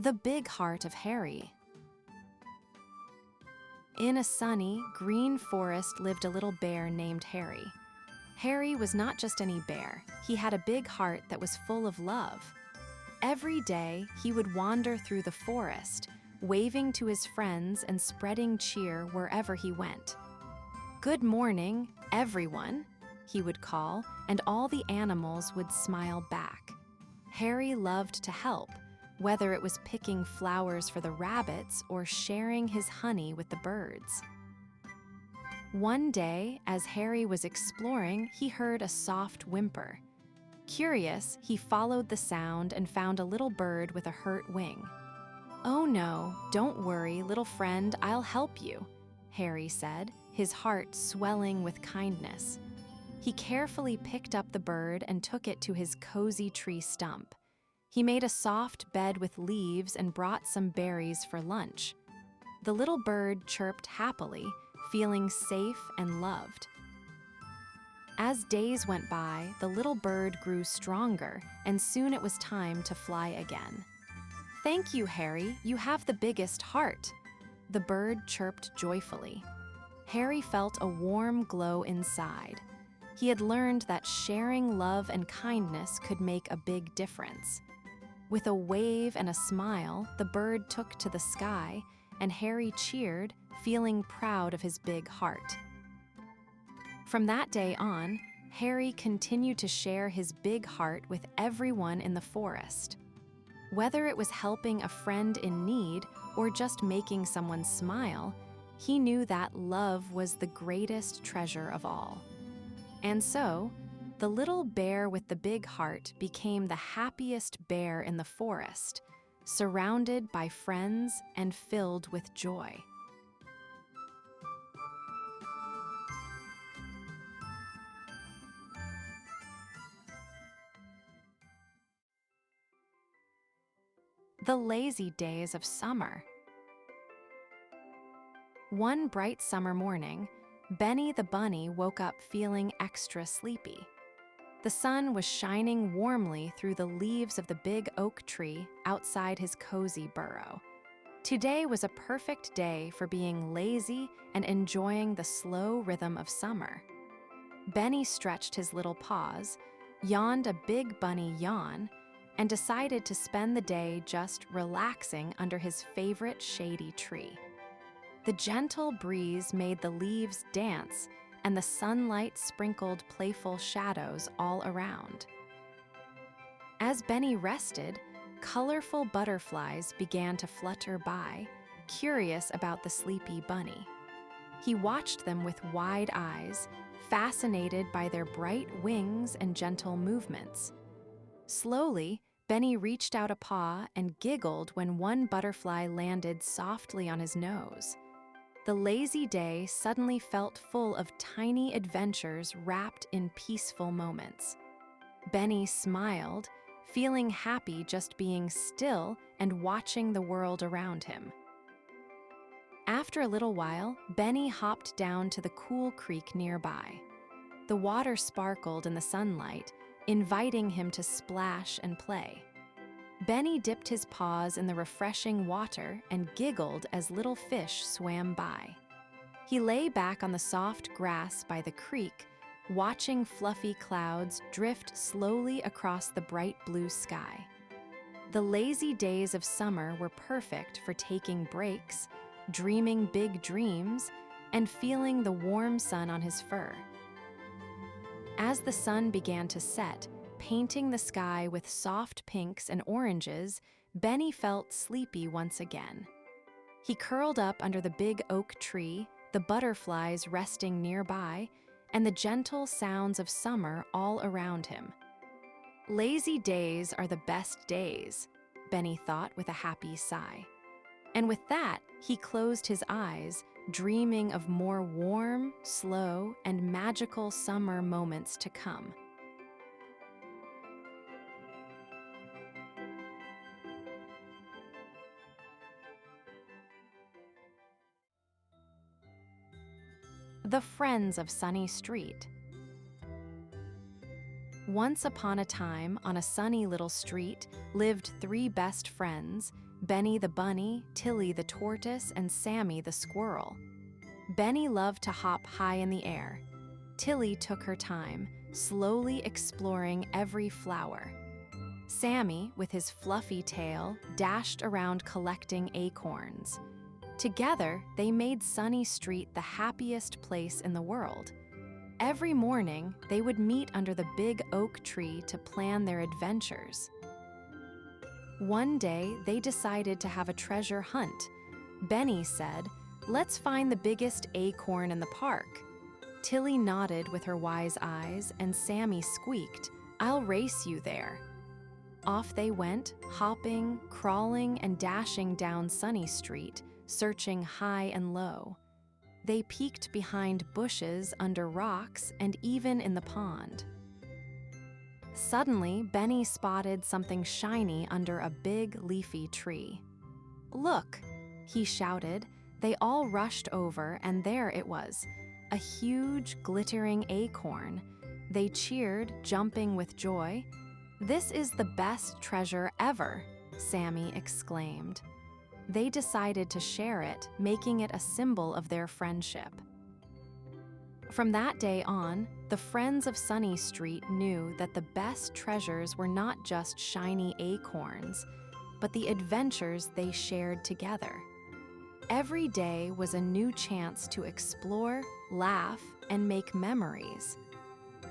The Big Heart of Harry. In a sunny, green forest lived a little bear named Harry. Harry was not just any bear. He had a big heart that was full of love. Every day, he would wander through the forest, waving to his friends and spreading cheer wherever he went. "Good morning, everyone," he would call, and all the animals would smile back. Harry loved to help, whether it was picking flowers for the rabbits or sharing his honey with the birds. One day, as Harry was exploring, he heard a soft whimper. Curious, he followed the sound and found a little bird with a hurt wing. "Oh no, don't worry, little friend, I'll help you," Harry said, his heart swelling with kindness. He carefully picked up the bird and took it to his cozy tree stump. He made a soft bed with leaves and brought some berries for lunch. The little bird chirped happily, feeling safe and loved. As days went by, the little bird grew stronger, and soon it was time to fly again. "Thank you, Harry, you have the biggest heart," the bird chirped joyfully. Harry felt a warm glow inside. He had learned that sharing love and kindness could make a big difference. With a wave and a smile, the bird took to the sky, and Harry cheered, feeling proud of his big heart. From that day on, Harry continued to share his big heart with everyone in the forest. Whether it was helping a friend in need or just making someone smile, he knew that love was the greatest treasure of all. And so, the little bear with the big heart became the happiest bear in the forest, surrounded by friends and filled with joy. The lazy days of summer. One bright summer morning, Benny the bunny woke up feeling extra sleepy. The sun was shining warmly through the leaves of the big oak tree outside his cozy burrow. Today was a perfect day for being lazy and enjoying the slow rhythm of summer. Benny stretched his little paws, yawned a big bunny yawn, and decided to spend the day just relaxing under his favorite shady tree. The gentle breeze made the leaves dance, and the sunlight sprinkled playful shadows all around. As Benny rested, colorful butterflies began to flutter by, curious about the sleepy bunny. He watched them with wide eyes, fascinated by their bright wings and gentle movements. Slowly, Benny reached out a paw and giggled when one butterfly landed softly on his nose. The lazy day suddenly felt full of tiny adventures wrapped in peaceful moments. Benny smiled, feeling happy just being still and watching the world around him. After a little while, Benny hopped down to the cool creek nearby. The water sparkled in the sunlight, inviting him to splash and play. Benny dipped his paws in the refreshing water and giggled as little fish swam by. He lay back on the soft grass by the creek, watching fluffy clouds drift slowly across the bright blue sky. The lazy days of summer were perfect for taking breaks, dreaming big dreams, and feeling the warm sun on his fur. As the sun began to set, painting the sky with soft pinks and oranges, Benny felt sleepy once again. He curled up under the big oak tree, the butterflies resting nearby, and the gentle sounds of summer all around him. Lazy days are the best days, Benny thought with a happy sigh. And with that, he closed his eyes, dreaming of more warm, slow, and magical summer moments to come. The Friends of Sunny Street. Once upon a time, on a sunny little street, lived three best friends, Benny the bunny, Tilly the tortoise, and Sammy the squirrel. Benny loved to hop high in the air. Tilly took her time, slowly exploring every flower. Sammy, with his fluffy tail, dashed around collecting acorns. Together, they made Sunny Street the happiest place in the world. Every morning, they would meet under the big oak tree to plan their adventures. One day, they decided to have a treasure hunt. Benny said, "Let's find the biggest acorn in the park." Tilly nodded with her wise eyes, and Sammy squeaked, "I'll race you there." Off they went, hopping, crawling, and dashing down Sunny Street, searching high and low. They peeked behind bushes, under rocks, and even in the pond. Suddenly, Benny spotted something shiny under a big, leafy tree. "Look!" he shouted. They all rushed over, and there it was, a huge, glittering acorn. They cheered, jumping with joy. "This is the best treasure ever!" Sammy exclaimed. They decided to share it, making it a symbol of their friendship. From that day on, the friends of Sunny Street knew that the best treasures were not just shiny acorns, but the adventures they shared together. Every day was a new chance to explore, laugh, and make memories.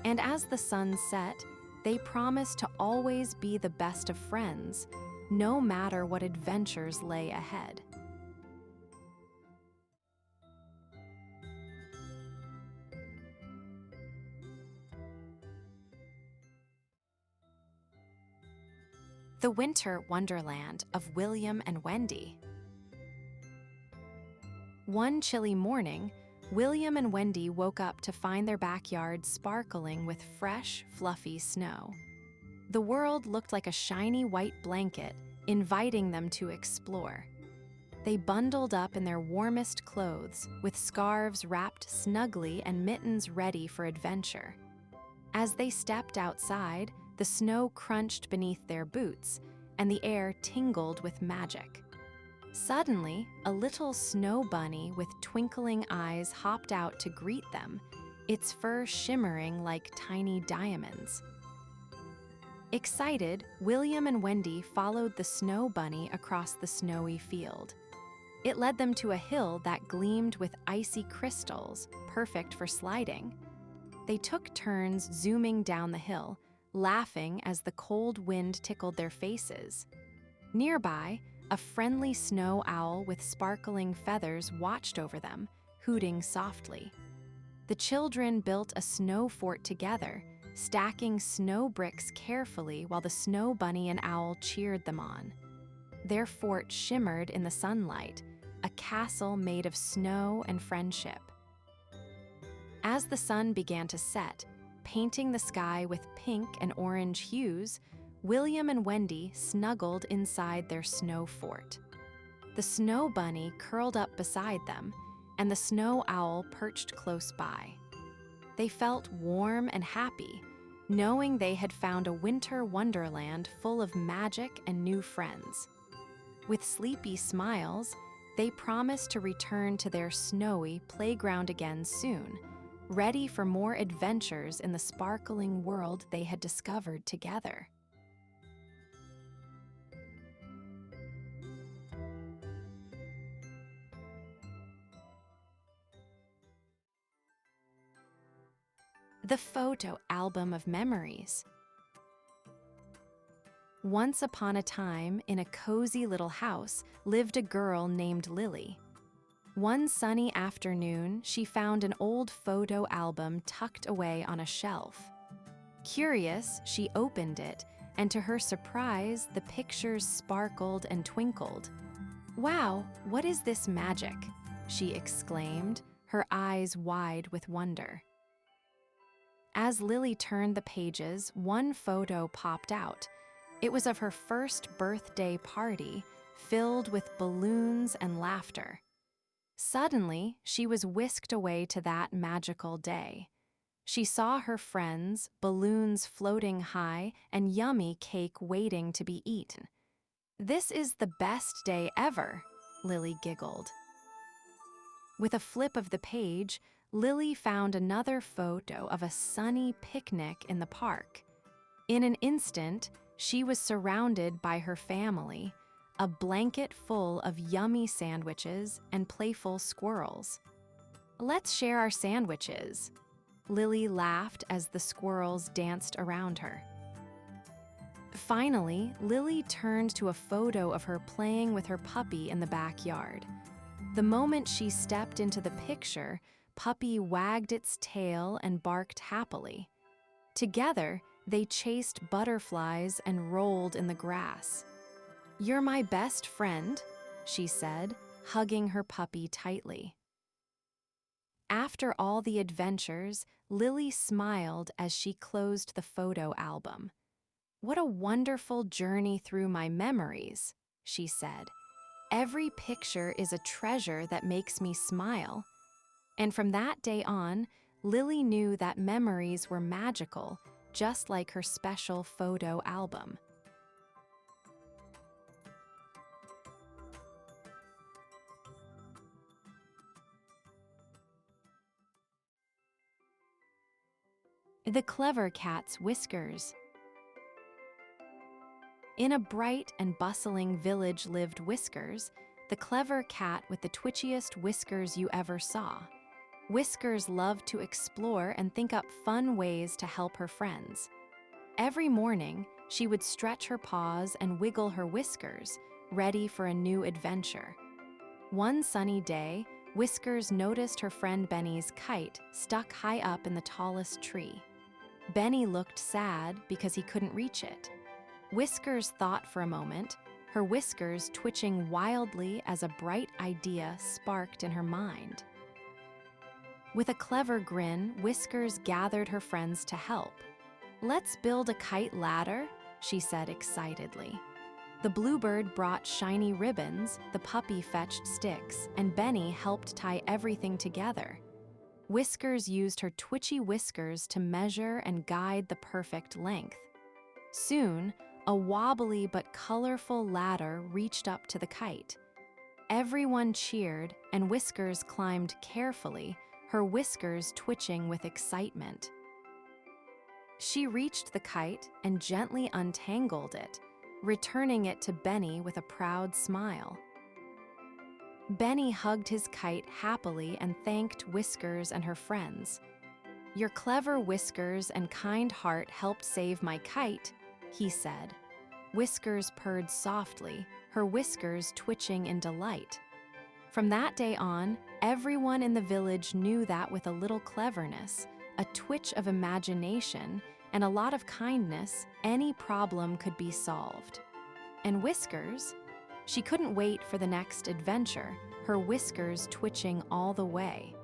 And as the sun set, they promised to always be the best of friends, no matter what adventures lay ahead. The Winter Wonderland of William and Wendy. One chilly morning, William and Wendy woke up to find their backyard sparkling with fresh, fluffy snow. The world looked like a shiny white blanket, inviting them to explore. They bundled up in their warmest clothes, with scarves wrapped snugly and mittens ready for adventure. As they stepped outside, the snow crunched beneath their boots, and the air tingled with magic. Suddenly, a little snow bunny with twinkling eyes hopped out to greet them, its fur shimmering like tiny diamonds. Excited, William and Wendy followed the snow bunny across the snowy field. It led them to a hill that gleamed with icy crystals, perfect for sliding. They took turns zooming down the hill, laughing as the cold wind tickled their faces. Nearby, a friendly snow owl with sparkling feathers watched over them, hooting softly. The children built a snow fort together, stacking snow bricks carefully while the snow bunny and owl cheered them on. Their fort shimmered in the sunlight, a castle made of snow and friendship. As the sun began to set, painting the sky with pink and orange hues, William and Wendy snuggled inside their snow fort. The snow bunny curled up beside them, and the snow owl perched close by. They felt warm and happy, knowing they had found a winter wonderland full of magic and new friends. With sleepy smiles, they promised to return to their snowy playground again soon, ready for more adventures in the sparkling world they had discovered together. The photo album of memories. Once upon a time, in a cozy little house, lived a girl named Lily. One sunny afternoon, she found an old photo album tucked away on a shelf. Curious, she opened it, and to her surprise, the pictures sparkled and twinkled. "Wow, what is this magic?" she exclaimed, her eyes wide with wonder. As Lily turned the pages, one photo popped out. It was of her first birthday party, filled with balloons and laughter. Suddenly, she was whisked away to that magical day. She saw her friends, balloons floating high, and yummy cake waiting to be eaten. "This is the best day ever," Lily giggled. With a flip of the page, Lily found another photo of a sunny picnic in the park. In an instant, she was surrounded by her family, a blanket full of yummy sandwiches and playful squirrels. "Let's share our sandwiches," Lily laughed as the squirrels danced around her. Finally, Lily turned to a photo of her playing with her puppy in the backyard. The moment she stepped into the picture, Puppy wagged its tail and barked happily. Together, they chased butterflies and rolled in the grass. "You're my best friend," she said, hugging her puppy tightly. After all the adventures, Lily smiled as she closed the photo album. "What a wonderful journey through my memories," she said. "Every picture is a treasure that makes me smile." And from that day on, Lily knew that memories were magical, just like her special photo album. The Clever Cat's Whiskers. In a bright and bustling village lived Whiskers, the clever cat with the twitchiest whiskers you ever saw. Whiskers loved to explore and think up fun ways to help her friends. Every morning, she would stretch her paws and wiggle her whiskers, ready for a new adventure. One sunny day, Whiskers noticed her friend Benny's kite stuck high up in the tallest tree. Benny looked sad because he couldn't reach it. Whiskers thought for a moment, her whiskers twitching wildly as a bright idea sparked in her mind. With a clever grin, Whiskers gathered her friends to help. "Let's build a kite ladder," she said excitedly. The bluebird brought shiny ribbons, the puppy fetched sticks, and Benny helped tie everything together. Whiskers used her twitchy whiskers to measure and guide the perfect length. Soon, a wobbly but colorful ladder reached up to the kite. Everyone cheered, and Whiskers climbed carefully, her whiskers twitching with excitement. She reached the kite and gently untangled it, returning it to Benny with a proud smile. Benny hugged his kite happily and thanked Whiskers and her friends. "Your clever whiskers and kind heart helped save my kite," he said. Whiskers purred softly, her whiskers twitching in delight. From that day on, everyone in the village knew that with a little cleverness, a twitch of imagination, and a lot of kindness, any problem could be solved. And Whiskers? She couldn't wait for the next adventure, her whiskers twitching all the way.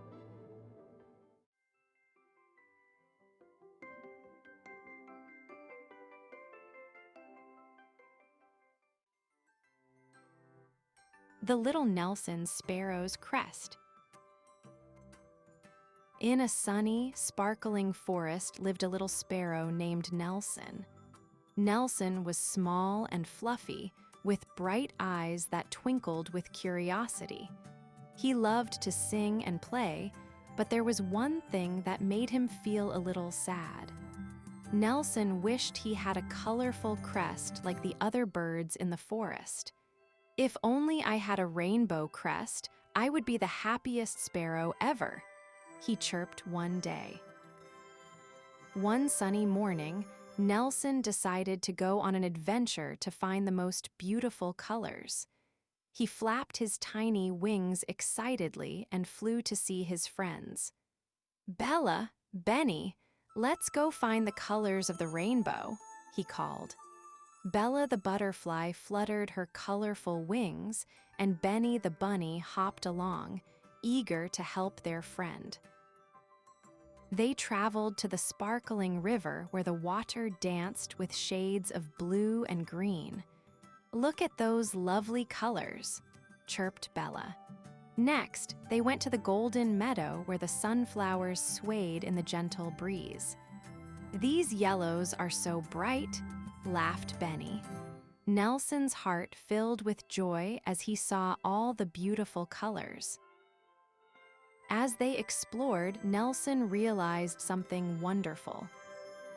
The Little Nelson Sparrow's Crest. In a sunny, sparkling forest lived a little sparrow named Nelson. Nelson was small and fluffy, with bright eyes that twinkled with curiosity. He loved to sing and play, but there was one thing that made him feel a little sad. Nelson wished he had a colorful crest like the other birds in the forest. "If only I had a rainbow crest, I would be the happiest sparrow ever," he chirped one day. One sunny morning, Nelson decided to go on an adventure to find the most beautiful colors. He flapped his tiny wings excitedly and flew to see his friends. "Bella, Benny, let's go find the colors of the rainbow," he called. Bella the butterfly fluttered her colorful wings, and Benny the bunny hopped along, eager to help their friend. They traveled to the sparkling river where the water danced with shades of blue and green. "Look at those lovely colors," chirped Bella. Next, they went to the golden meadow where the sunflowers swayed in the gentle breeze. "These yellows are so bright," laughed Benny. Nelson's heart filled with joy as he saw all the beautiful colors. As they explored, Nelson realized something wonderful.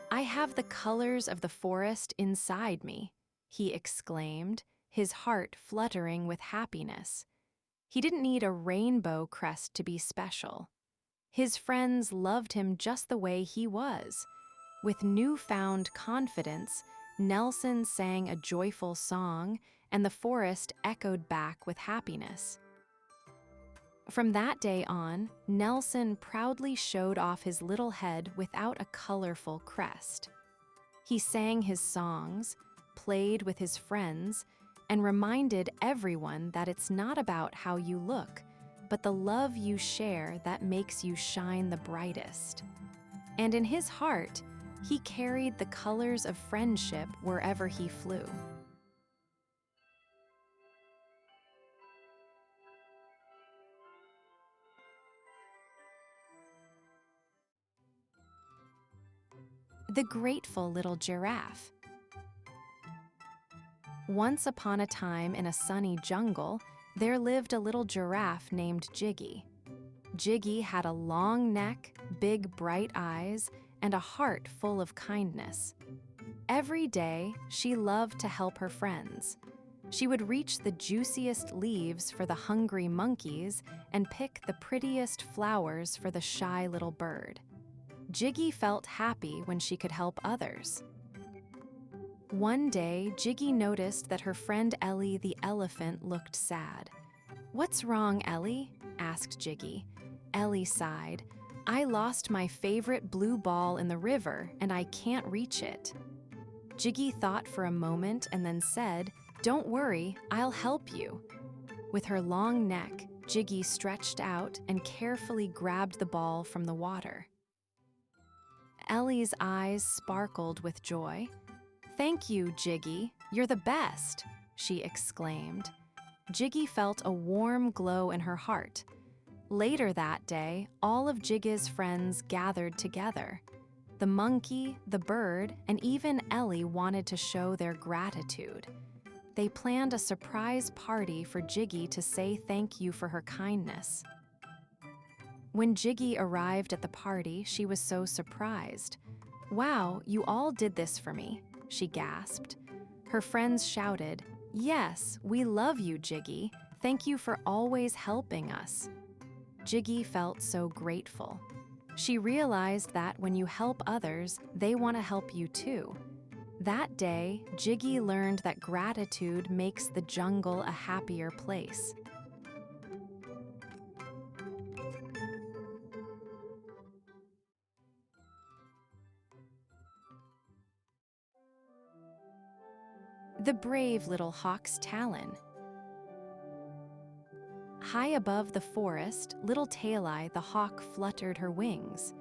"I have the colors of the forest inside me," he exclaimed, his heart fluttering with happiness. He didn't need a rainbow crest to be special. His friends loved him just the way he was. With newfound confidence, Nelson sang a joyful song, and the forest echoed back with happiness. From that day on, Nelson proudly showed off his little head without a colorful crest. He sang his songs, played with his friends, and reminded everyone that it's not about how you look, but the love you share that makes you shine the brightest. And in his heart, he carried the colors of friendship wherever he flew. The Grateful Little Giraffe. Once upon a time in a sunny jungle, there lived a little giraffe named Jiggy. Jiggy had a long neck, big bright eyes, and a heart full of kindness. Every day, she loved to help her friends. She would reach the juiciest leaves for the hungry monkeys and pick the prettiest flowers for the shy little bird. Jiggy felt happy when she could help others. One day, Jiggy noticed that her friend Ellie the elephant looked sad. "What's wrong, Ellie?" asked Jiggy. Ellie sighed. "I lost my favorite blue ball in the river and I can't reach it." Jiggy thought for a moment and then said, "Don't worry, I'll help you." With her long neck, Jiggy stretched out and carefully grabbed the ball from the water. Ellie's eyes sparkled with joy. "Thank you, Jiggy. You're the best," she exclaimed. Jiggy felt a warm glow in her heart. Later that day, all of Jiggy's friends gathered together. The monkey, the bird, and even Ellie wanted to show their gratitude. They planned a surprise party for Jiggy to say thank you for her kindness. When Jiggy arrived at the party, she was so surprised. "Wow, you all did this for me," she gasped. Her friends shouted, "Yes, we love you, Jiggy. Thank you for always helping us." Jiggy felt so grateful. She realized that when you help others, they want to help you too. That day, Jiggy learned that gratitude makes the jungle a happier place. The Brave Little Hawk's Talon. High above the forest, little Talon the hawk fluttered her wings.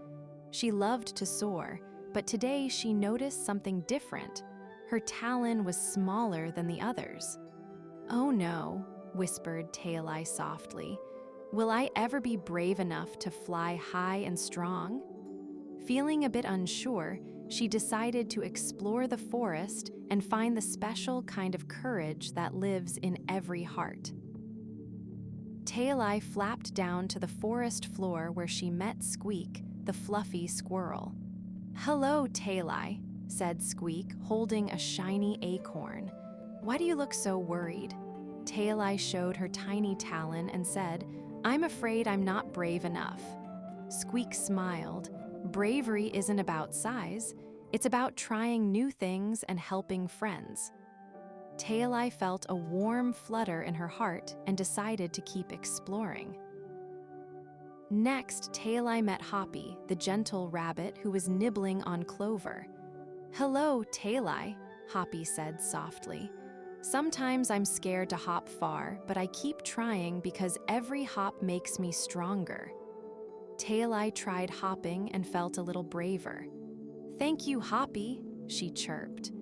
She loved to soar, but today she noticed something different. Her talon was smaller than the others. "Oh no," whispered Talon softly. "Will I ever be brave enough to fly high and strong?" Feeling a bit unsure, she decided to explore the forest and find the special kind of courage that lives in every heart. Talon flapped down to the forest floor where she met Squeak, the fluffy squirrel. "Hello, Talon," said Squeak, holding a shiny acorn. "Why do you look so worried?" Talon showed her tiny talon and said, "I'm afraid I'm not brave enough." Squeak smiled. "Bravery isn't about size. It's about trying new things and helping friends." Talon felt a warm flutter in her heart and decided to keep exploring. Next, Talon met Hoppy, the gentle rabbit who was nibbling on clover. "Hello, Talon," Hoppy said softly. "Sometimes I'm scared to hop far, but I keep trying because every hop makes me stronger." Talon tried hopping and felt a little braver. "Thank you, Hoppy," she chirped.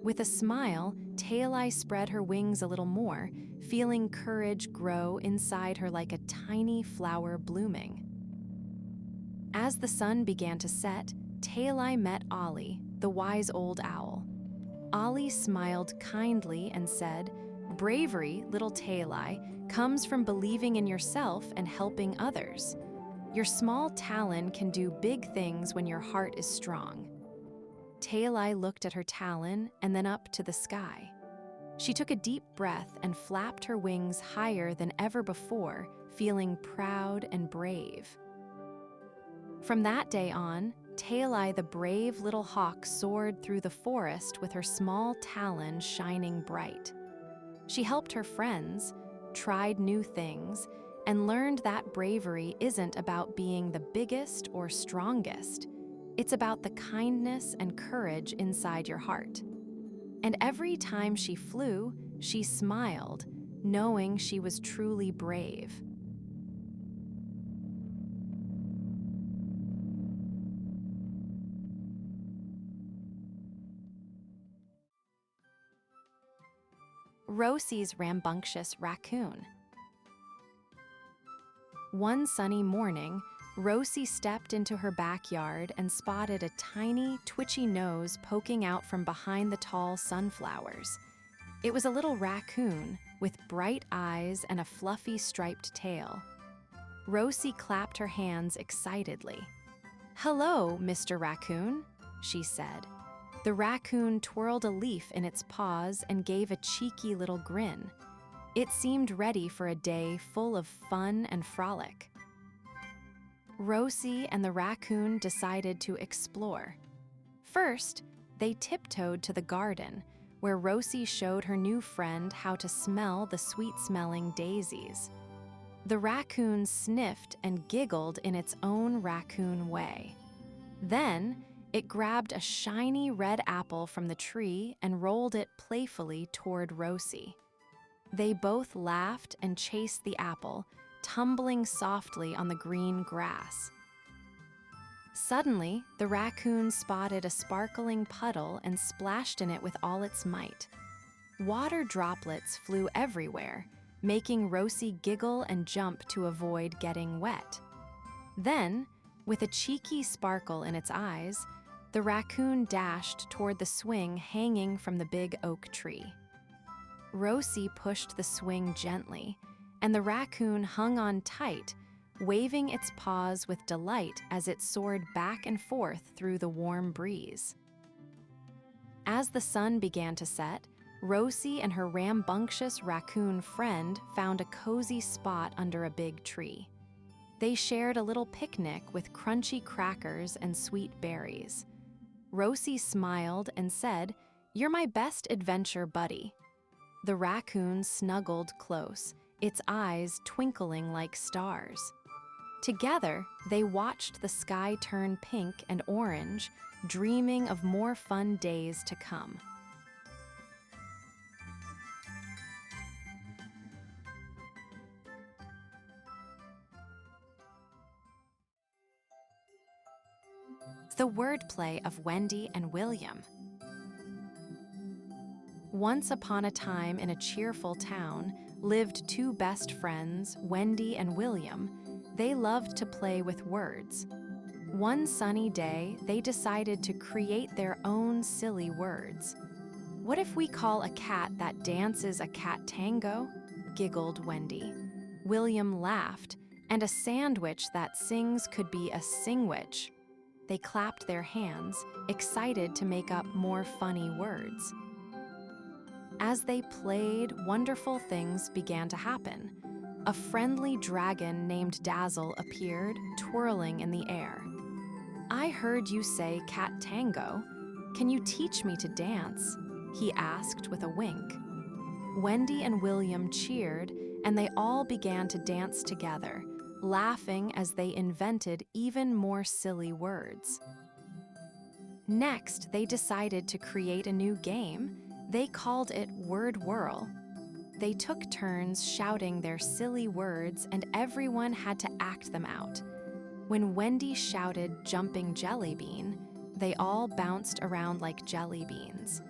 With a smile, Talon spread her wings a little more, feeling courage grow inside her like a tiny flower blooming. As the sun began to set, Talon met Ollie, the wise old owl. Ollie smiled kindly and said, "Bravery, little Talon, comes from believing in yourself and helping others. Your small Talon can do big things when your heart is strong." Talon looked at her Talon and then up to the sky. She took a deep breath and flapped her wings higher than ever before, feeling proud and brave. From that day on, Talon the brave little hawk soared through the forest with her small Talon shining bright. She helped her friends, tried new things, and learned that bravery isn't about being the biggest or strongest. It's about the kindness and courage inside your heart. And every time she flew, she smiled, knowing she was truly brave. Rosie's Rambunctious Raccoon. One sunny morning, Rosie stepped into her backyard and spotted a tiny, twitchy nose poking out from behind the tall sunflowers. It was a little raccoon with bright eyes and a fluffy striped tail. Rosie clapped her hands excitedly. "Hello, Mr. Raccoon," she said. The raccoon twirled a leaf in its paws and gave a cheeky little grin. It seemed ready for a day full of fun and frolic. Rosie and the raccoon decided to explore. First, they tiptoed to the garden, where Rosie showed her new friend how to smell the sweet-smelling daisies. The raccoon sniffed and giggled in its own raccoon way. Then, it grabbed a shiny red apple from the tree and rolled it playfully toward Rosie. They both laughed and chased the apple, tumbling softly on the green grass. Suddenly, the raccoon spotted a sparkling puddle and splashed in it with all its might. Water droplets flew everywhere, making Rosie giggle and jump to avoid getting wet. Then, with a cheeky sparkle in its eyes, the raccoon dashed toward the swing hanging from the big oak tree. Rosie pushed the swing gently, and the raccoon hung on tight, waving its paws with delight as it soared back and forth through the warm breeze. As the sun began to set, Rosie and her rambunctious raccoon friend found a cozy spot under a big tree. They shared a little picnic with crunchy crackers and sweet berries. Rosie smiled and said, "You're my best adventure buddy." The raccoon snuggled close, its eyes twinkling like stars. Together, they watched the sky turn pink and orange, dreaming of more fun days to come. The Wordplay of Wendy and William. Once upon a time in a cheerful town lived two best friends, Wendy and William. They loved to play with words. One sunny day, they decided to create their own silly words. "What if we call a cat that dances a cat tango?" giggled Wendy. William laughed, and a sandwich that sings could be a singwich. They clapped their hands, excited to make up more funny words. As they played, wonderful things began to happen. A friendly dragon named Dazzle appeared, twirling in the air. "I heard you say cat tango. Can you teach me to dance?" he asked with a wink. Wendy and William cheered, and they all began to dance together, laughing as they invented even more silly words. Next, they decided to create a new game. They called it Word Whirl. They took turns shouting their silly words, and everyone had to act them out. When Wendy shouted "jumping jelly bean," they all bounced around like jelly beans.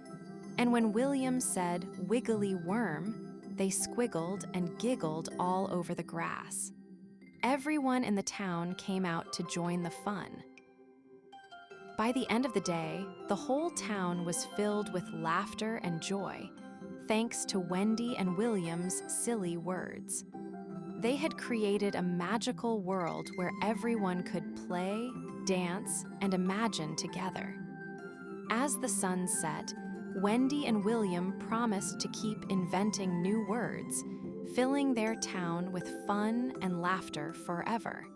And when William said "wiggly worm," they squiggled and giggled all over the grass. Everyone in the town came out to join the fun. By the end of the day, the whole town was filled with laughter and joy, thanks to Wendy and William's silly words. They had created a magical world where everyone could play, dance, and imagine together. As the sun set, Wendy and William promised to keep inventing new words, filling their town with fun and laughter forever.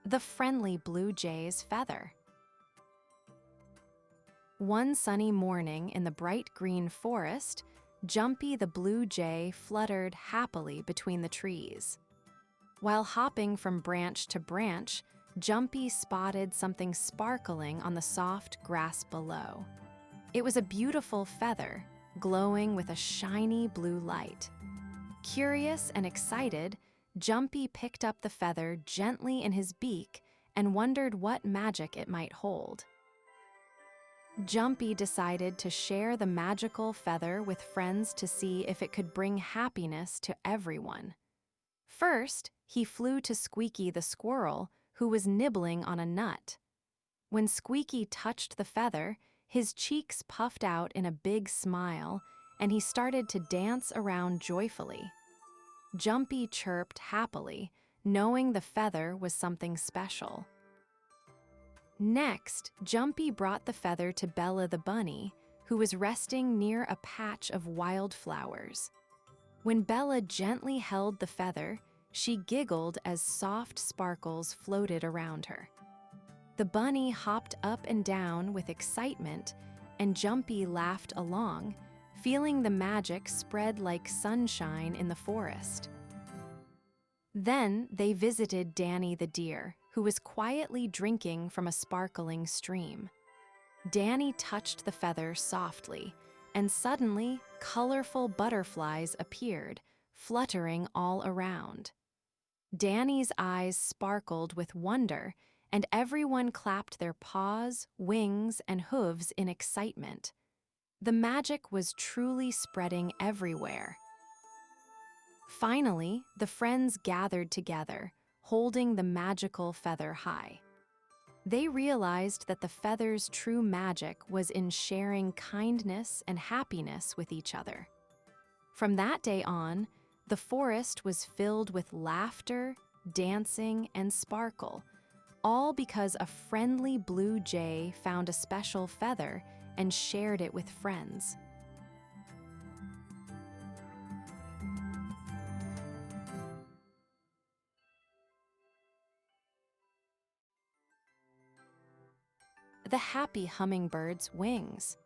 The friendly blue jay's feather. One sunny morning in the bright green forest, Jumpy the blue jay fluttered happily between the trees. While hopping from branch to branch, Jumpy spotted something sparkling on the soft grass below. It was a beautiful feather, glowing with a shiny blue light. Curious and excited, Jumpy picked up the feather gently in his beak and wondered what magic it might hold. Jumpy decided to share the magical feather with friends to see if it could bring happiness to everyone. First, he flew to Squeaky the squirrel, who was nibbling on a nut. When Squeaky touched the feather, his cheeks puffed out in a big smile, and he started to dance around joyfully. Jumpy chirped happily, knowing the feather was something special. Next, Jumpy brought the feather to Bella the bunny, who was resting near a patch of wildflowers. When Bella gently held the feather, she giggled as soft sparkles floated around her. The bunny hopped up and down with excitement, and Jumpy laughed along, feeling the magic spread like sunshine in the forest. Then they visited Danny the deer, who was quietly drinking from a sparkling stream. Danny touched the feather softly, and suddenly colorful butterflies appeared, fluttering all around. Danny's eyes sparkled with wonder, and everyone clapped their paws, wings, and hooves in excitement. The magic was truly spreading everywhere. Finally, the friends gathered together, holding the magical feather high. They realized that the feather's true magic was in sharing kindness and happiness with each other. From that day on, the forest was filled with laughter, dancing, and sparkle, all because a friendly blue jay found a special feather and shared it with friends. The happy hummingbird's wings.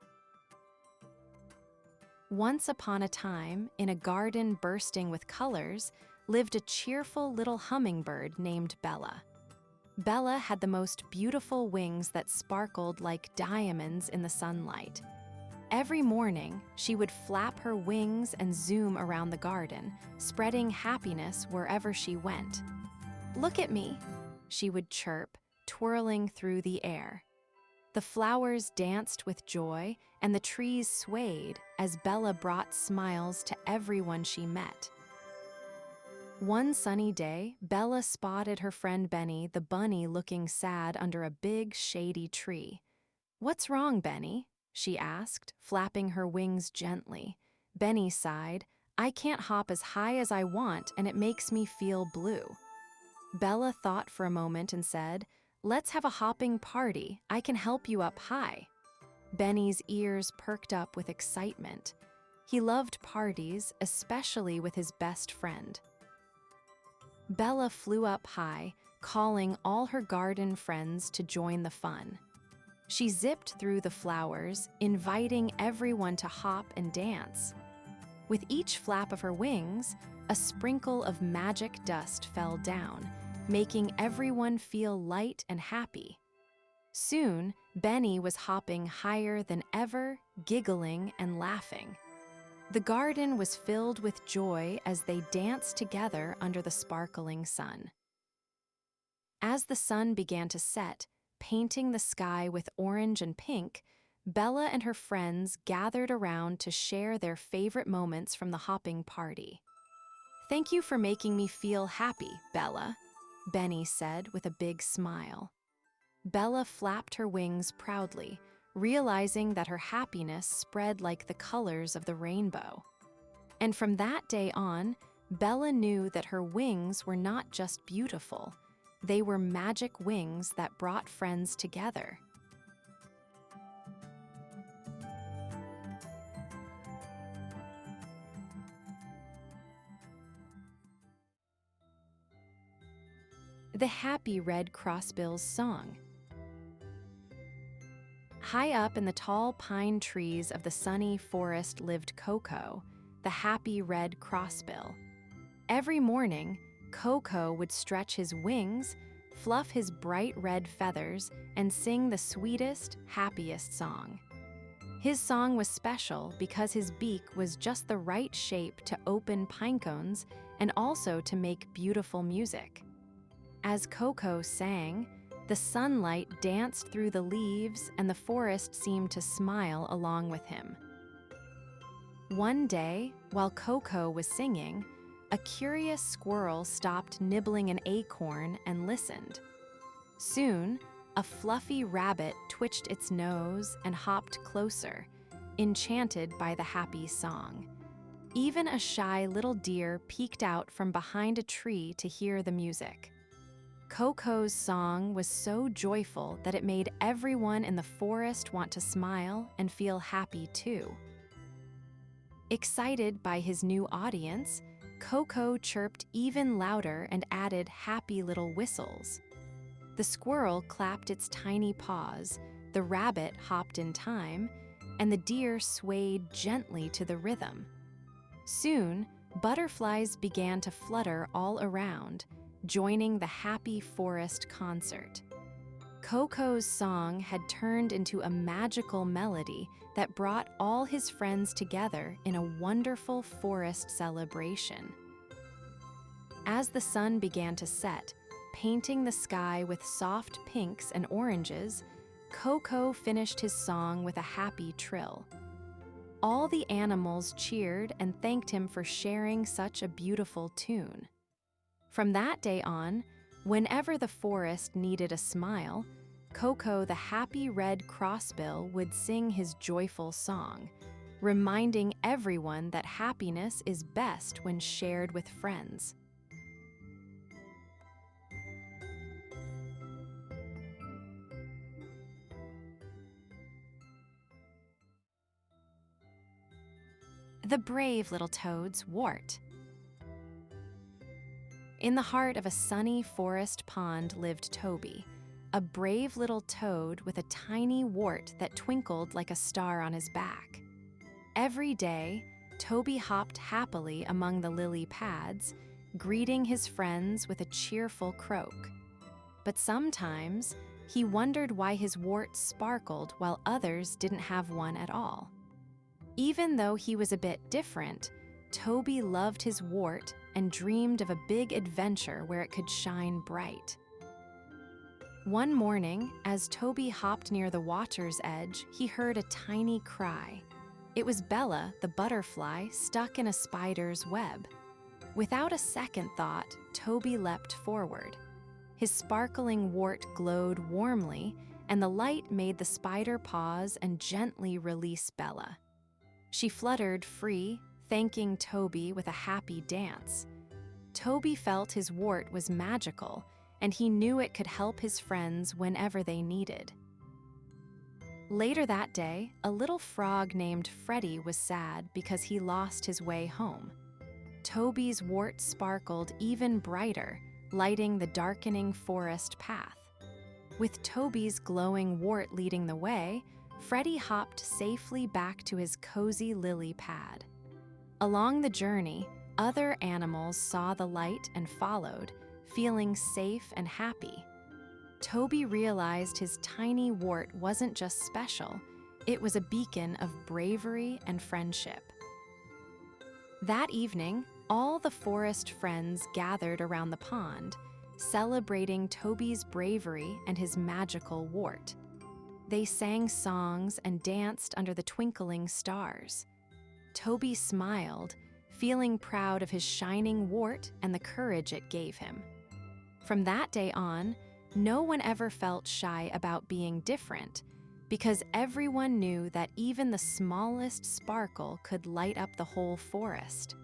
Once upon a time, in a garden bursting with colors, lived a cheerful little hummingbird named Bella. Bella had the most beautiful wings that sparkled like diamonds in the sunlight. Every morning, she would flap her wings and zoom around the garden, spreading happiness wherever she went. "Look at me," she would chirp, twirling through the air. The flowers danced with joy, and the trees swayed as Bella brought smiles to everyone she met. One sunny day, Bella spotted her friend Benny the bunny looking sad under a big, shady tree. "What's wrong, Benny?" she asked, flapping her wings gently. Benny sighed, "I can't hop as high as I want, and it makes me feel blue." Bella thought for a moment and said, "Let's have a hopping party. I can help you up high." Benny's ears perked up with excitement. He loved parties, especially with his best friend. Bella flew up high, calling all her garden friends to join the fun. She zipped through the flowers, inviting everyone to hop and dance. With each flap of her wings, a sprinkle of magic dust fell down, making everyone feel light and happy. Soon, Benny was hopping higher than ever, giggling and laughing. The garden was filled with joy as they danced together under the sparkling sun. As the sun began to set, painting the sky with orange and pink, Bella and her friends gathered around to share their favorite moments from the hopping party. "Thank you for making me feel happy, Bella," Benny said with a big smile. Bella flapped her wings proudly, realizing that her happiness spread like the colors of the rainbow. And from that day on, Bella knew that her wings were not just beautiful, they were magic wings that brought friends together. The Happy Red Crossbill's Song. High up in the tall pine trees of the sunny forest lived Coco, the happy red crossbill. Every morning, Coco would stretch his wings, fluff his bright red feathers, and sing the sweetest, happiest song. His song was special because his beak was just the right shape to open pine cones and also to make beautiful music. As Coco sang, the sunlight danced through the leaves and the forest seemed to smile along with him. One day, while Coco was singing, a curious squirrel stopped nibbling an acorn and listened. Soon, a fluffy rabbit twitched its nose and hopped closer, enchanted by the happy song. Even a shy little deer peeked out from behind a tree to hear the music. Coco's song was so joyful that it made everyone in the forest want to smile and feel happy too. Excited by his new audience, Coco chirped even louder and added happy little whistles. The squirrel clapped its tiny paws, the rabbit hopped in time, and the deer swayed gently to the rhythm. Soon, butterflies began to flutter all around, joining the happy forest concert. Coco's song had turned into a magical melody that brought all his friends together in a wonderful forest celebration. As the sun began to set, painting the sky with soft pinks and oranges, Coco finished his song with a happy trill. All the animals cheered and thanked him for sharing such a beautiful tune. From that day on, whenever the forest needed a smile, Coco the happy red crossbill would sing his joyful song, reminding everyone that happiness is best when shared with friends. The brave little toad's Wart. In the heart of a sunny forest pond lived Toby, a brave little toad with a tiny wart that twinkled like a star on his back. Every day, Toby hopped happily among the lily pads, greeting his friends with a cheerful croak. But sometimes, he wondered why his wart sparkled while others didn't have one at all. Even though he was a bit different, Toby loved his wart and dreamed of a big adventure where it could shine bright. One morning, as Toby hopped near the water's edge, he heard a tiny cry. It was Bella, the butterfly, stuck in a spider's web. Without a second thought, Toby leapt forward. His sparkling wart glowed warmly, and the light made the spider pause and gently release Bella. She fluttered free, thanking Toby with a happy dance. Toby felt his wart was magical, and he knew it could help his friends whenever they needed. Later that day, a little frog named Freddie was sad because he lost his way home. Toby's wart sparkled even brighter, lighting the darkening forest path. With Toby's glowing wart leading the way, Freddie hopped safely back to his cozy lily pad. Along the journey, other animals saw the light and followed, feeling safe and happy. Toby realized his tiny wart wasn't just special, it was a beacon of bravery and friendship. That evening, all the forest friends gathered around the pond, celebrating Toby's bravery and his magical wart. They sang songs and danced under the twinkling stars. Toby smiled, feeling proud of his shining wart and the courage it gave him. From that day on, no one ever felt shy about being different, because everyone knew that even the smallest sparkle could light up the whole forest.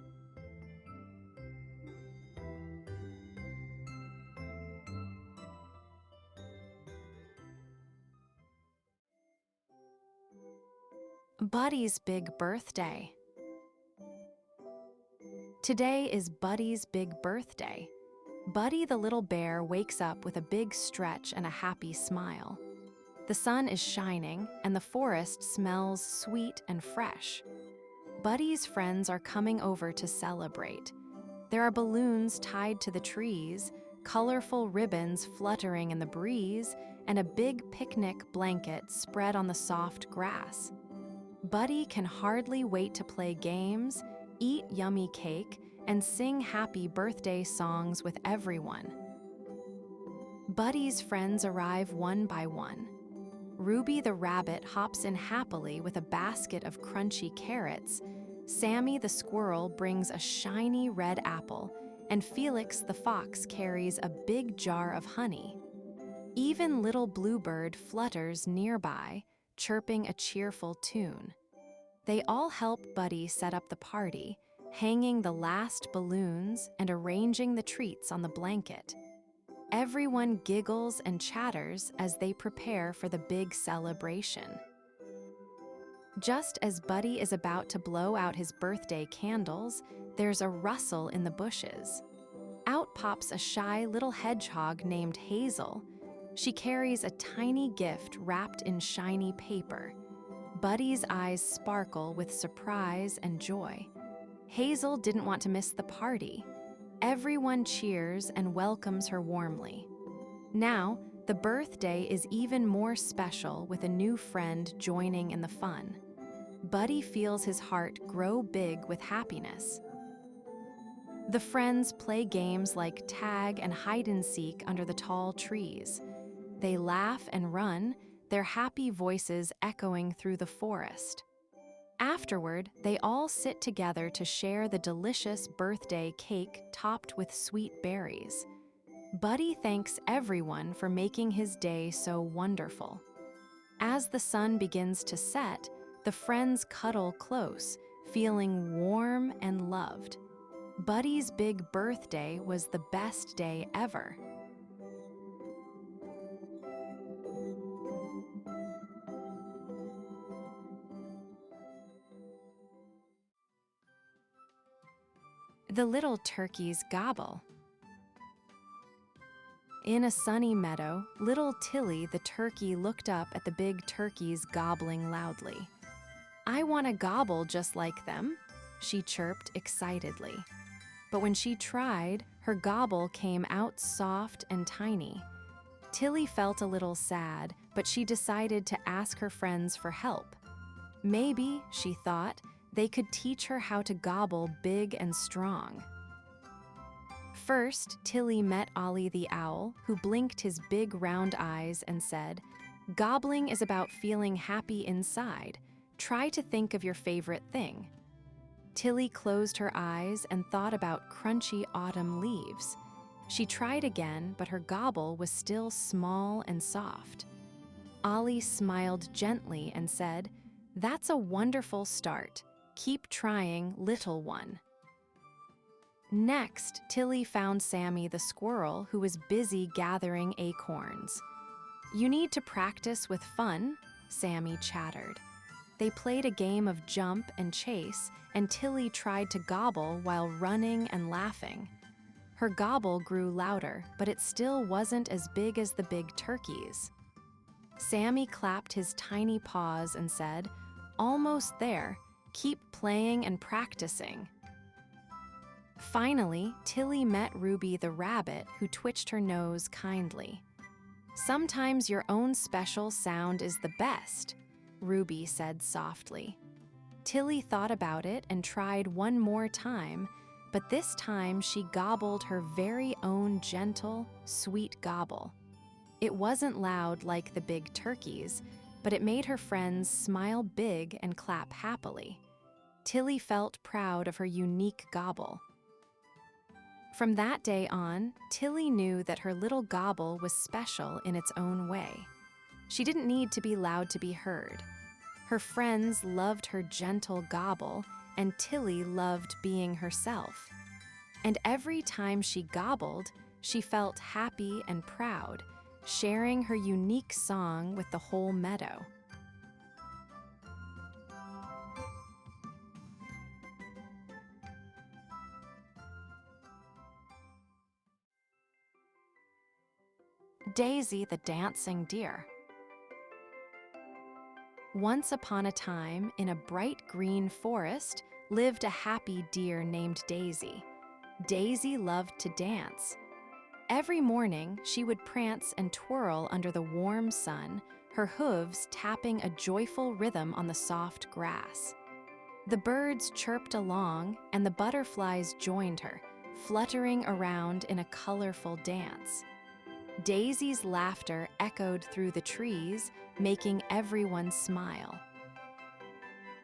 Buddy's big birthday. Today is Buddy's big birthday. Buddy the little bear wakes up with a big stretch and a happy smile. The sun is shining and the forest smells sweet and fresh. Buddy's friends are coming over to celebrate. There are balloons tied to the trees, colorful ribbons fluttering in the breeze, and a big picnic blanket spread on the soft grass. Buddy can hardly wait to play games, eat yummy cake, and sing happy birthday songs with everyone. Buddy's friends arrive one by one. Ruby the rabbit hops in happily with a basket of crunchy carrots. Sammy the squirrel brings a shiny red apple, and Felix the fox carries a big jar of honey. Even little Bluebird flutters nearby, chirping a cheerful tune. They all help Buddy set up the party, hanging the last balloons and arranging the treats on the blanket. Everyone giggles and chatters as they prepare for the big celebration. Just as Buddy is about to blow out his birthday candles, there's a rustle in the bushes. Out pops a shy little hedgehog named Hazel. She carries a tiny gift wrapped in shiny paper. Buddy's eyes sparkle with surprise and joy. Hazel didn't want to miss the party. Everyone cheers and welcomes her warmly. Now, the birthday is even more special with a new friend joining in the fun. Buddy feels his heart grow big with happiness. The friends play games like tag and hide and seek under the tall trees. They laugh and run, their happy voices echoing through the forest. Afterward, they all sit together to share the delicious birthday cake topped with sweet berries. Buddy thanks everyone for making his day so wonderful. As the sun begins to set, the friends cuddle close, feeling warm and loved. Buddy's big birthday was the best day ever. The little turkeys gobble. In a sunny meadow, little Tilly the turkey looked up at the big turkeys gobbling loudly. "I want to gobble just like them," she chirped excitedly. But when she tried, her gobble came out soft and tiny. Tilly felt a little sad, but she decided to ask her friends for help. Maybe, she thought, they could teach her how to gobble big and strong. First, Tilly met Ollie the owl, who blinked his big round eyes and said, "Gobbling is about feeling happy inside. Try to think of your favorite thing." Tilly closed her eyes and thought about crunchy autumn leaves. She tried again, but her gobble was still small and soft. Ollie smiled gently and said, "That's a wonderful start. Keep trying, little one." Next, Tilly found Sammy the squirrel, who was busy gathering acorns. "You need to practice with fun," Sammy chattered. They played a game of jump and chase, and Tilly tried to gobble while running and laughing. Her gobble grew louder, but it still wasn't as big as the big turkeys. Sammy clapped his tiny paws and said, "Almost there. Keep playing and practicing." Finally, Tilly met Ruby the rabbit, who twitched her nose kindly. "Sometimes your own special sound is the best," Ruby said softly. Tilly thought about it and tried one more time, but this time she gobbled her very own gentle, sweet gobble. It wasn't loud like the big turkeys, but it made her friends smile big and clap happily. Tilly felt proud of her unique gobble. From that day on, Tilly knew that her little gobble was special in its own way. She didn't need to be loud to be heard. Her friends loved her gentle gobble, and Tilly loved being herself. And every time she gobbled, she felt happy and proud, sharing her unique song with the whole meadow. Daisy the Dancing Deer. Once upon a time, in a bright green forest, lived a happy deer named Daisy. Daisy loved to dance. Every morning, she would prance and twirl under the warm sun, her hooves tapping a joyful rhythm on the soft grass. The birds chirped along, and the butterflies joined her, fluttering around in a colorful dance. Daisy's laughter echoed through the trees, making everyone smile.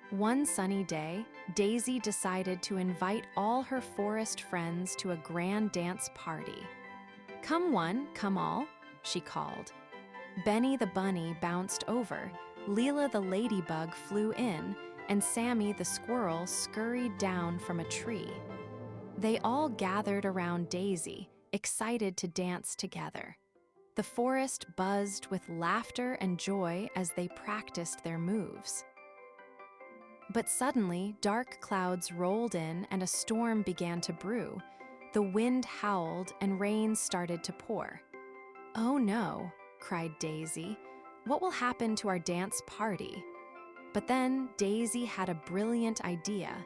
One sunny day, Daisy decided to invite all her forest friends to a grand dance party. "Come one, come all," she called. Benny the bunny bounced over, Leela the ladybug flew in, and Sammy the squirrel scurried down from a tree. They all gathered around Daisy, excited to dance together. The forest buzzed with laughter and joy as they practiced their moves. But suddenly, dark clouds rolled in and a storm began to brew. The wind howled and rain started to pour. "Oh no," cried Daisy. "What will happen to our dance party?" But then Daisy had a brilliant idea.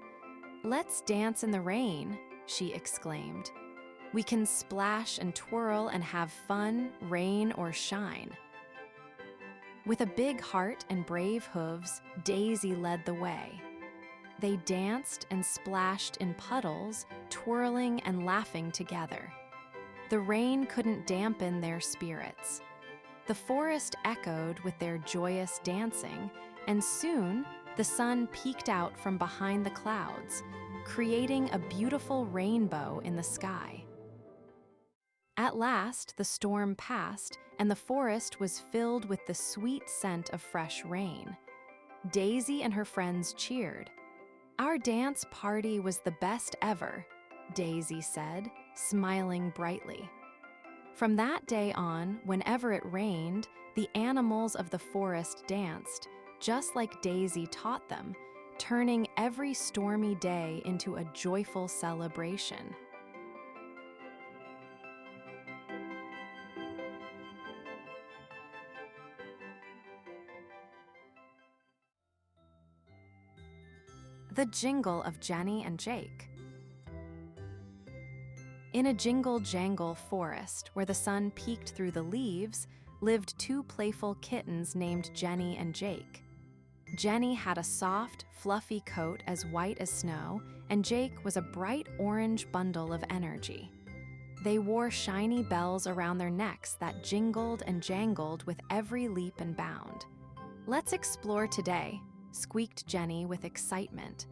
"Let's dance in the rain," she exclaimed. "We can splash and twirl and have fun, rain or shine." With a big heart and brave hooves, Daisy led the way. They danced and splashed in puddles, twirling and laughing together. The rain couldn't dampen their spirits. The forest echoed with their joyous dancing, and soon the sun peeked out from behind the clouds, creating a beautiful rainbow in the sky. At last, the storm passed, and the forest was filled with the sweet scent of fresh rain. Daisy and her friends cheered. "Our dance party was the best ever," Daisy said, smiling brightly. From that day on, whenever it rained, the animals of the forest danced, just like Daisy taught them, turning every stormy day into a joyful celebration. The Jingle of Jenny and Jake. In a jingle-jangle forest where the sun peeked through the leaves, lived two playful kittens named Jenny and Jake. Jenny had a soft, fluffy coat as white as snow, and Jake was a bright orange bundle of energy. They wore shiny bells around their necks that jingled and jangled with every leap and bound. "Let's explore today," squeaked Jenny with excitement.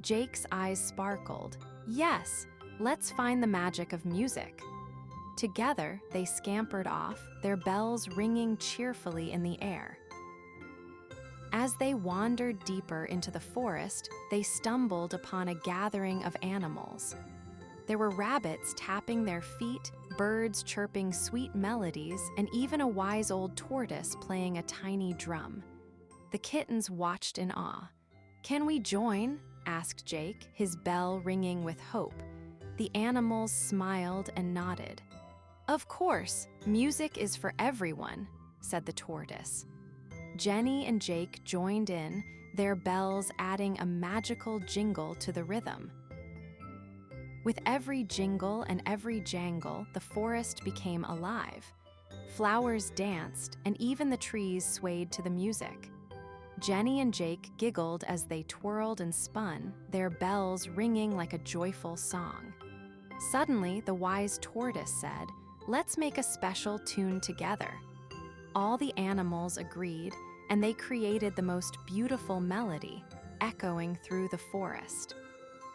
Jake's eyes sparkled. "Yes, let's find the magic of music." Together, they scampered off, their bells ringing cheerfully in the air. As they wandered deeper into the forest, they stumbled upon a gathering of animals. There were rabbits tapping their feet, birds chirping sweet melodies, and even a wise old tortoise playing a tiny drum. The kittens watched in awe. "Can we join?" asked Jake, his bell ringing with hope. The animals smiled and nodded. "Of course, music is for everyone," said the tortoise. Jenny and Jake joined in, their bells adding a magical jingle to the rhythm. With every jingle and every jangle, the forest became alive. Flowers danced, and even the trees swayed to the music. Jenny and Jake giggled as they twirled and spun, their bells ringing like a joyful song. Suddenly, the wise tortoise said, "Let's make a special tune together." All the animals agreed, and they created the most beautiful melody, echoing through the forest.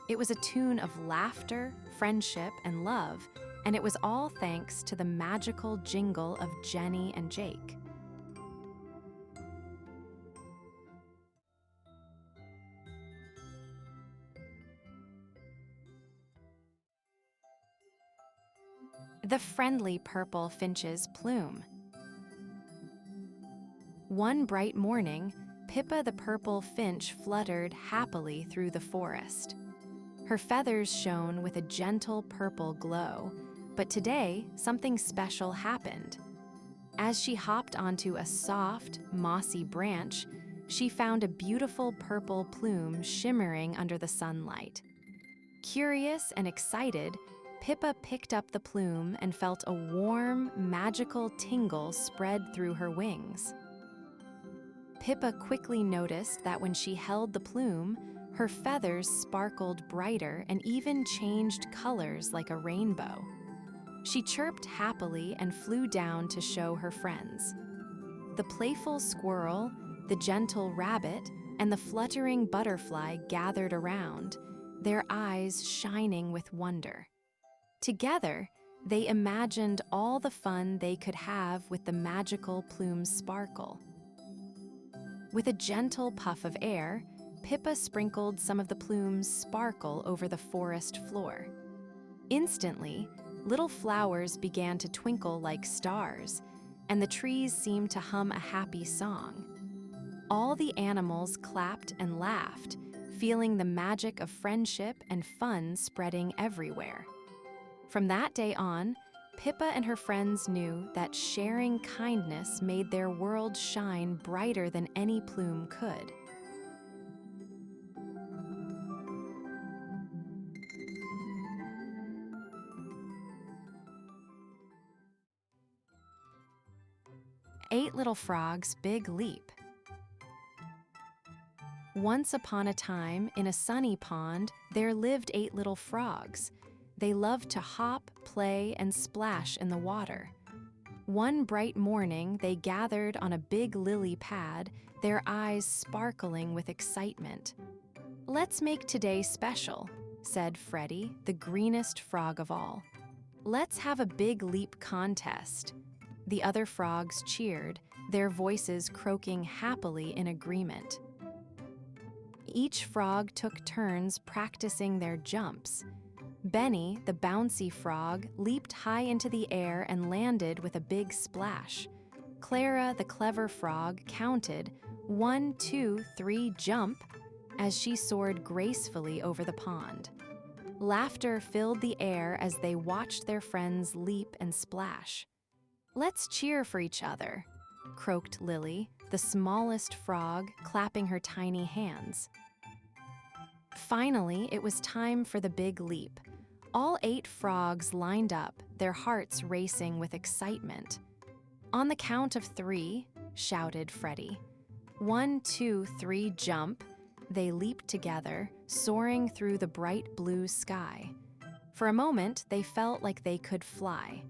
It was a tune of laughter, friendship, and love, and it was all thanks to the magical jingle of Jenny and Jake. The friendly purple finch's plume. One bright morning, Pippa the purple finch fluttered happily through the forest. Her feathers shone with a gentle purple glow, but today something special happened. As she hopped onto a soft, mossy branch, she found a beautiful purple plume shimmering under the sunlight. Curious and excited, Pippa picked up the plume and felt a warm, magical tingle spread through her wings. Pippa quickly noticed that when she held the plume, her feathers sparkled brighter and even changed colors like a rainbow. She chirped happily and flew down to show her friends. The playful squirrel, the gentle rabbit, and the fluttering butterfly gathered around, their eyes shining with wonder. Together, they imagined all the fun they could have with the magical plume's sparkle. With a gentle puff of air, Pippa sprinkled some of the plume's sparkle over the forest floor. Instantly, little flowers began to twinkle like stars, and the trees seemed to hum a happy song. All the animals clapped and laughed, feeling the magic of friendship and fun spreading everywhere. From that day on, Pippa and her friends knew that sharing kindness made their world shine brighter than any plume could. Eight Little Frogs' Big Leap. Once upon a time, in a sunny pond, there lived 8 little frogs. They loved to hop, play, and splash in the water. One bright morning, they gathered on a big lily pad, their eyes sparkling with excitement. "Let's make today special," said Freddie, the greenest frog of all. "Let's have a big leap contest." The other frogs cheered, their voices croaking happily in agreement. Each frog took turns practicing their jumps. Benny, the bouncy frog, leaped high into the air and landed with a big splash. Clara, the clever frog, counted 1, 2, 3, jump as she soared gracefully over the pond. Laughter filled the air as they watched their friends leap and splash. "Let's cheer for each other," croaked Lily, the smallest frog, clapping her tiny hands. Finally, it was time for the big leap. All 8 frogs lined up, their hearts racing with excitement. "On the count of 3, shouted Freddie. 1, 2, 3, jump." They leaped together, soaring through the bright blue sky. For a moment, they felt like they could fly.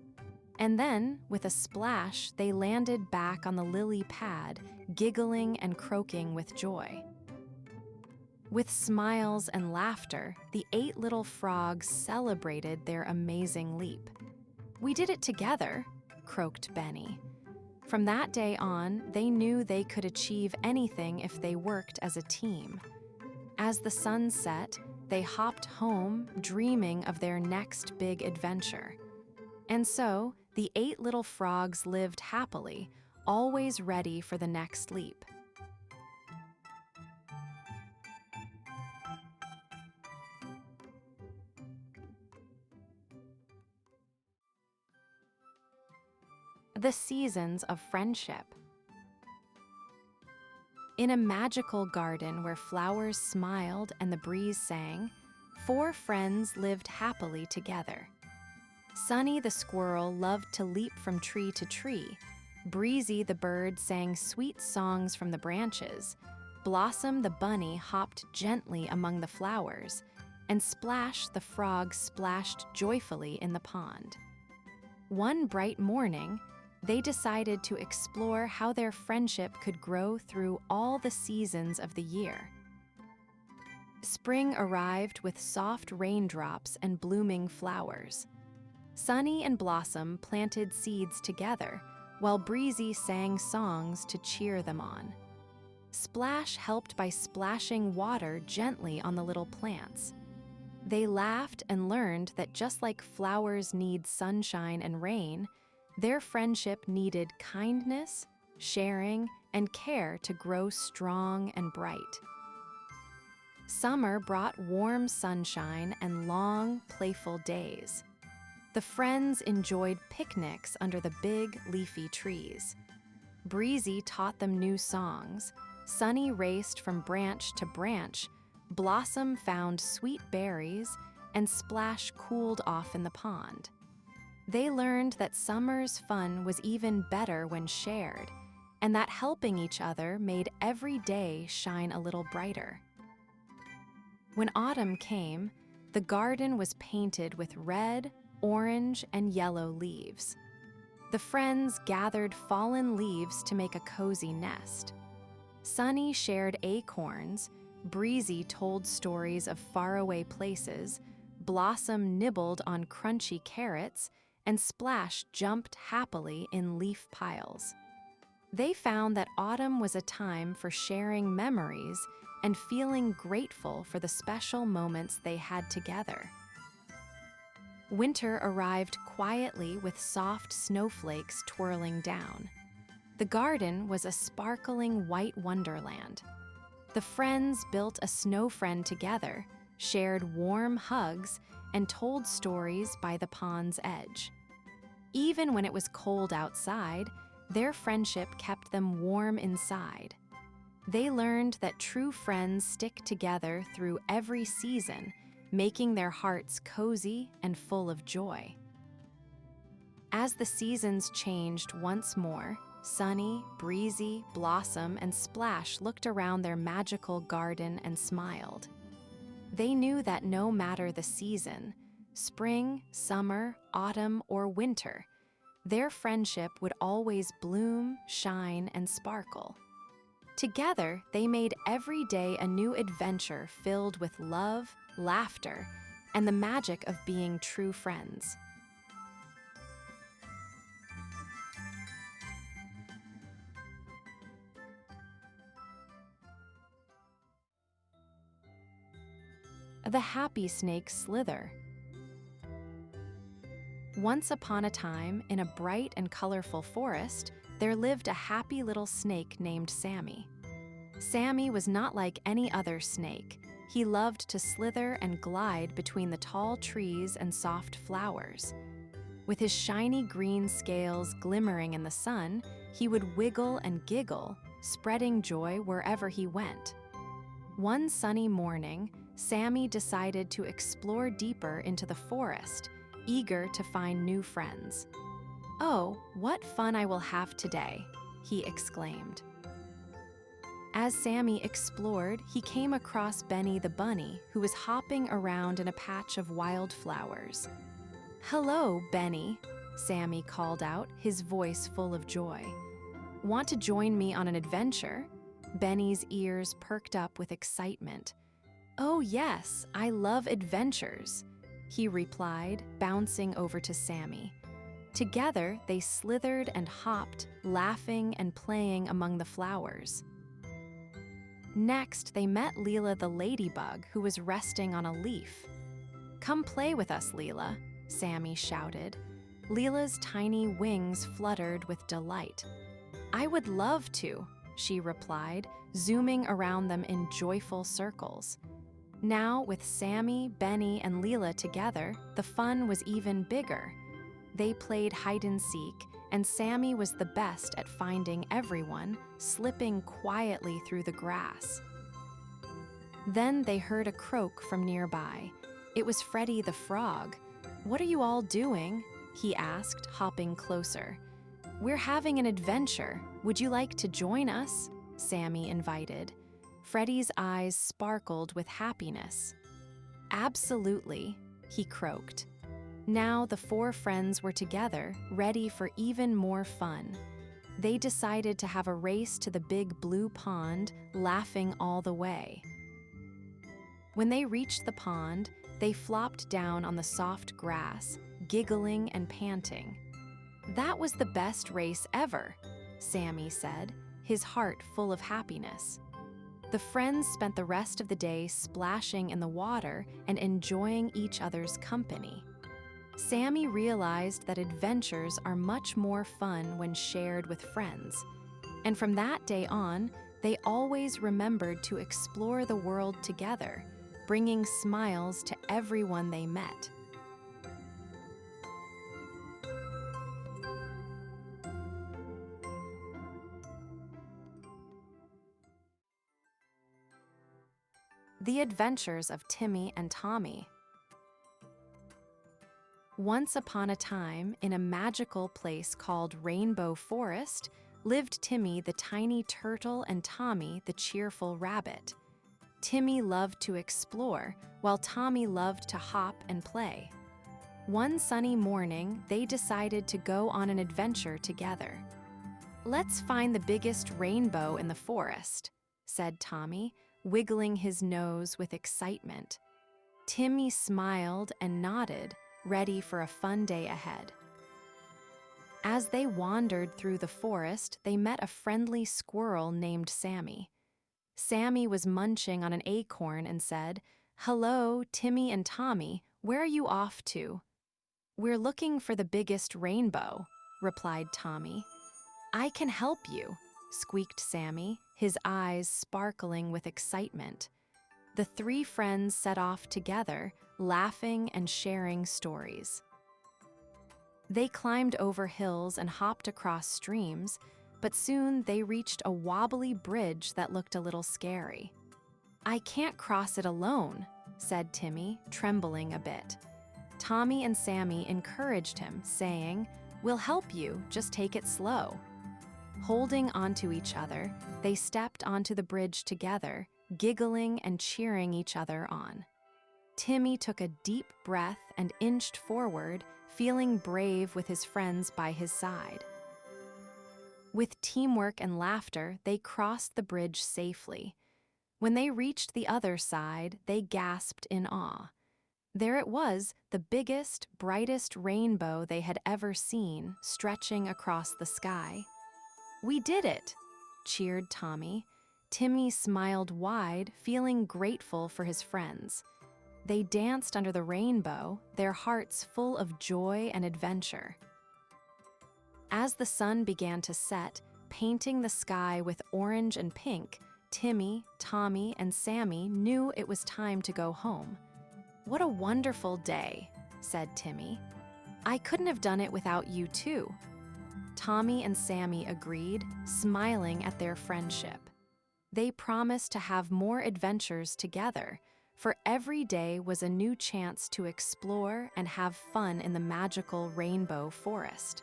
And then, with a splash, they landed back on the lily pad, giggling and croaking with joy. With smiles and laughter, the 8 little frogs celebrated their amazing leap. "We did it together," croaked Benny. From that day on, they knew they could achieve anything if they worked as a team. As the sun set, they hopped home, dreaming of their next big adventure. And so, the 8 little frogs lived happily, always ready for the next leap. The Seasons of Friendship. In a magical garden where flowers smiled and the breeze sang, 4 friends lived happily together. Sunny the squirrel loved to leap from tree to tree. Breezy the bird sang sweet songs from the branches. Blossom the bunny hopped gently among the flowers. And Splash the frog splashed joyfully in the pond. One bright morning, they decided to explore how their friendship could grow through all the seasons of the year. Spring arrived with soft raindrops and blooming flowers. Sunny and Blossom planted seeds together, while Breezy sang songs to cheer them on. Splash helped by splashing water gently on the little plants. They laughed and learned that just like flowers need sunshine and rain, their friendship needed kindness, sharing, and care to grow strong and bright. Summer brought warm sunshine and long, playful days. The friends enjoyed picnics under the big, leafy trees. Breezy taught them new songs. Sunny raced from branch to branch. Blossom found sweet berries, and Splash cooled off in the pond. They learned that summer's fun was even better when shared, and that helping each other made every day shine a little brighter. When autumn came, the garden was painted with red, orange, and yellow leaves. The friends gathered fallen leaves to make a cozy nest. Sunny shared acorns, Breezy told stories of faraway places, Blossom nibbled on crunchy carrots, and Splash jumped happily in leaf piles. They found that autumn was a time for sharing memories and feeling grateful for the special moments they had together. Winter arrived quietly with soft snowflakes twirling down. The garden was a sparkling white wonderland. The friends built a snow friend together, shared warm hugs, and told stories by the pond's edge. Even when it was cold outside, their friendship kept them warm inside. They learned that true friends stick together through every season, making their hearts cozy and full of joy. As the seasons changed once more, Sunny, Breezy, Blossom, and Splash looked around their magical garden and smiled. They knew that no matter the season, spring, summer, autumn, or winter, their friendship would always bloom, shine, and sparkle. Together, they made every day a new adventure filled with love, laughter, and the magic of being true friends. The Happy Snake Slither. Once upon a time, in a bright and colorful forest, there lived a happy little snake named Sammy. Sammy was not like any other snake. He loved to slither and glide between the tall trees and soft flowers. With his shiny green scales glimmering in the sun, he would wiggle and giggle, spreading joy wherever he went. One sunny morning, Sammy decided to explore deeper into the forest, eager to find new friends. "Oh, what fun I will have today," he exclaimed. As Sammy explored, he came across Benny the bunny, who was hopping around in a patch of wildflowers. "Hello, Benny," Sammy called out, his voice full of joy. "Want to join me on an adventure?" Benny's ears perked up with excitement. "Oh yes, I love adventures," he replied, bouncing over to Sammy. Together, they slithered and hopped, laughing and playing among the flowers. Next, they met Leela the ladybug, who was resting on a leaf. "Come play with us, Leela," Sammy shouted. Leela's tiny wings fluttered with delight. "I would love to," she replied, zooming around them in joyful circles. Now, with Sammy, Benny, and Leela together, the fun was even bigger. They played hide-and-seek, and Sammy was the best at finding everyone, slipping quietly through the grass. Then they heard a croak from nearby. It was Freddie the frog. "What are you all doing?" he asked, hopping closer. "We're having an adventure. Would you like to join us?" Sammy invited. Freddie's eyes sparkled with happiness. "Absolutely," he croaked. Now the four friends were together, ready for even more fun. They decided to have a race to the big blue pond, laughing all the way. When they reached the pond, they flopped down on the soft grass, giggling and panting. "That was the best race ever," Sammy said, his heart full of happiness. The friends spent the rest of the day splashing in the water and enjoying each other's company. Sammy realized that adventures are much more fun when shared with friends. And from that day on, they always remembered to explore the world together, bringing smiles to everyone they met. The Adventures of Timmy and Tommy. Once upon a time, in a magical place called Rainbow Forest, lived Timmy the tiny turtle and Tommy the cheerful rabbit. Timmy loved to explore, while Tommy loved to hop and play. One sunny morning, they decided to go on an adventure together. "Let's find the biggest rainbow in the forest," said Tommy, wiggling his nose with excitement. Timmy smiled and nodded, ready for a fun day ahead. As they wandered through the forest, they met a friendly squirrel named Sammy. Sammy was munching on an acorn and said, "Hello, Timmy and Tommy, where are you off to?" "We're looking for the biggest rainbow," replied Tommy. "I can help you," squeaked Sammy, his eyes sparkling with excitement. The three friends set off together, laughing and sharing stories. They climbed over hills and hopped across streams, but soon they reached a wobbly bridge that looked a little scary. "I can't cross it alone," said Timmy, trembling a bit. Tommy and Sammy encouraged him, saying, "We'll help you, just take it slow." Holding onto each other, they stepped onto the bridge together, giggling and cheering each other on. Timmy took a deep breath and inched forward, feeling brave with his friends by his side. With teamwork and laughter, they crossed the bridge safely. When they reached the other side, they gasped in awe. There it was, the biggest, brightest rainbow they had ever seen, stretching across the sky. "We did it!" cheered Tommy. Timmy smiled wide, feeling grateful for his friends. They danced under the rainbow, their hearts full of joy and adventure. As the sun began to set, painting the sky with orange and pink, Timmy, Tommy, and Sammy knew it was time to go home. "What a wonderful day," said Timmy. "I couldn't have done it without you too." Tommy and Sammy agreed, smiling at their friendship. They promised to have more adventures together, for every day was a new chance to explore and have fun in the magical Rainbow Forest.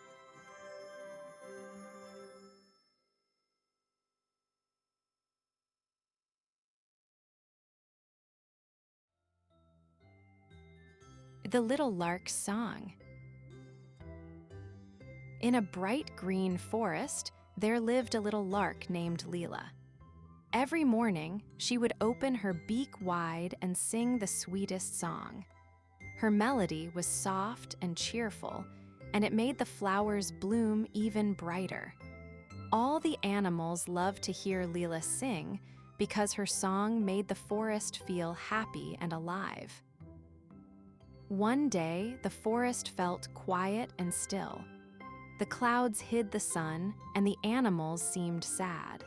The Little Lark's Song. In a bright green forest, there lived a little lark named Leela. Every morning, she would open her beak wide and sing the sweetest song. Her melody was soft and cheerful, and it made the flowers bloom even brighter. All the animals loved to hear Leela sing because her song made the forest feel happy and alive. One day, the forest felt quiet and still. The clouds hid the sun, and the animals seemed sad.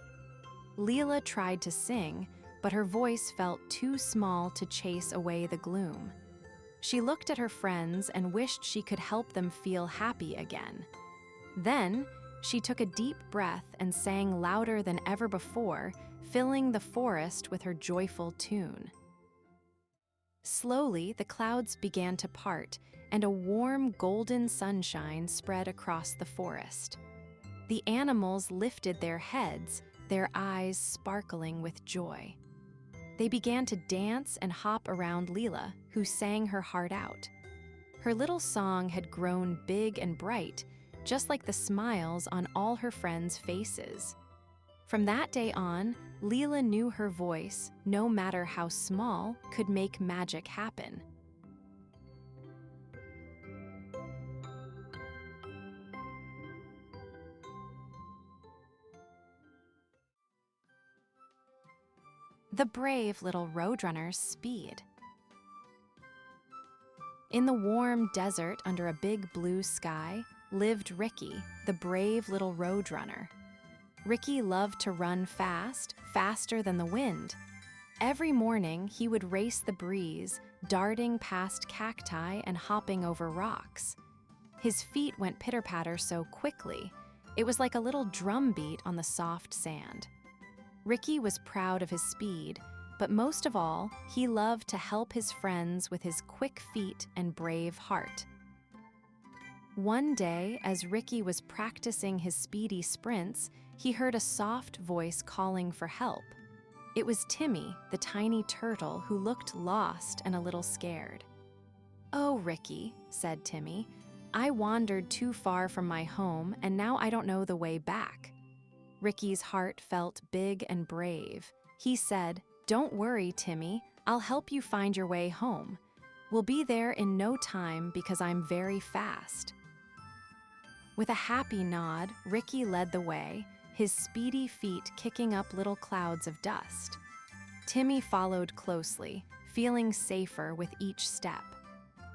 Leela tried to sing, but her voice felt too small to chase away the gloom. She looked at her friends and wished she could help them feel happy again. Then, she took a deep breath and sang louder than ever before, filling the forest with her joyful tune. Slowly, the clouds began to part, and a warm golden sunshine spread across the forest. The animals lifted their heads, their eyes sparkling with joy. They began to dance and hop around Leela, who sang her heart out. Her little song had grown big and bright, just like the smiles on all her friends' faces. From that day on, Leela knew her voice, no matter how small, could make magic happen. The brave little Roadrunner's speed. In the warm desert under a big blue sky lived Ricky, the brave little Roadrunner. Ricky loved to run fast, faster than the wind. Every morning, he would race the breeze, darting past cacti and hopping over rocks. His feet went pitter-patter so quickly, it was like a little drum beat on the soft sand. Ricky was proud of his speed, but most of all, he loved to help his friends with his quick feet and brave heart. One day, as Ricky was practicing his speedy sprints, he heard a soft voice calling for help. It was Timmy, the tiny turtle, who looked lost and a little scared. "Oh, Ricky," said Timmy, "I wandered too far from my home and now I don't know the way back." Ricky's heart felt big and brave. He said, "Don't worry, Timmy, I'll help you find your way home. We'll be there in no time because I'm very fast." With a happy nod, Ricky led the way, his speedy feet kicking up little clouds of dust. Timmy followed closely, feeling safer with each step.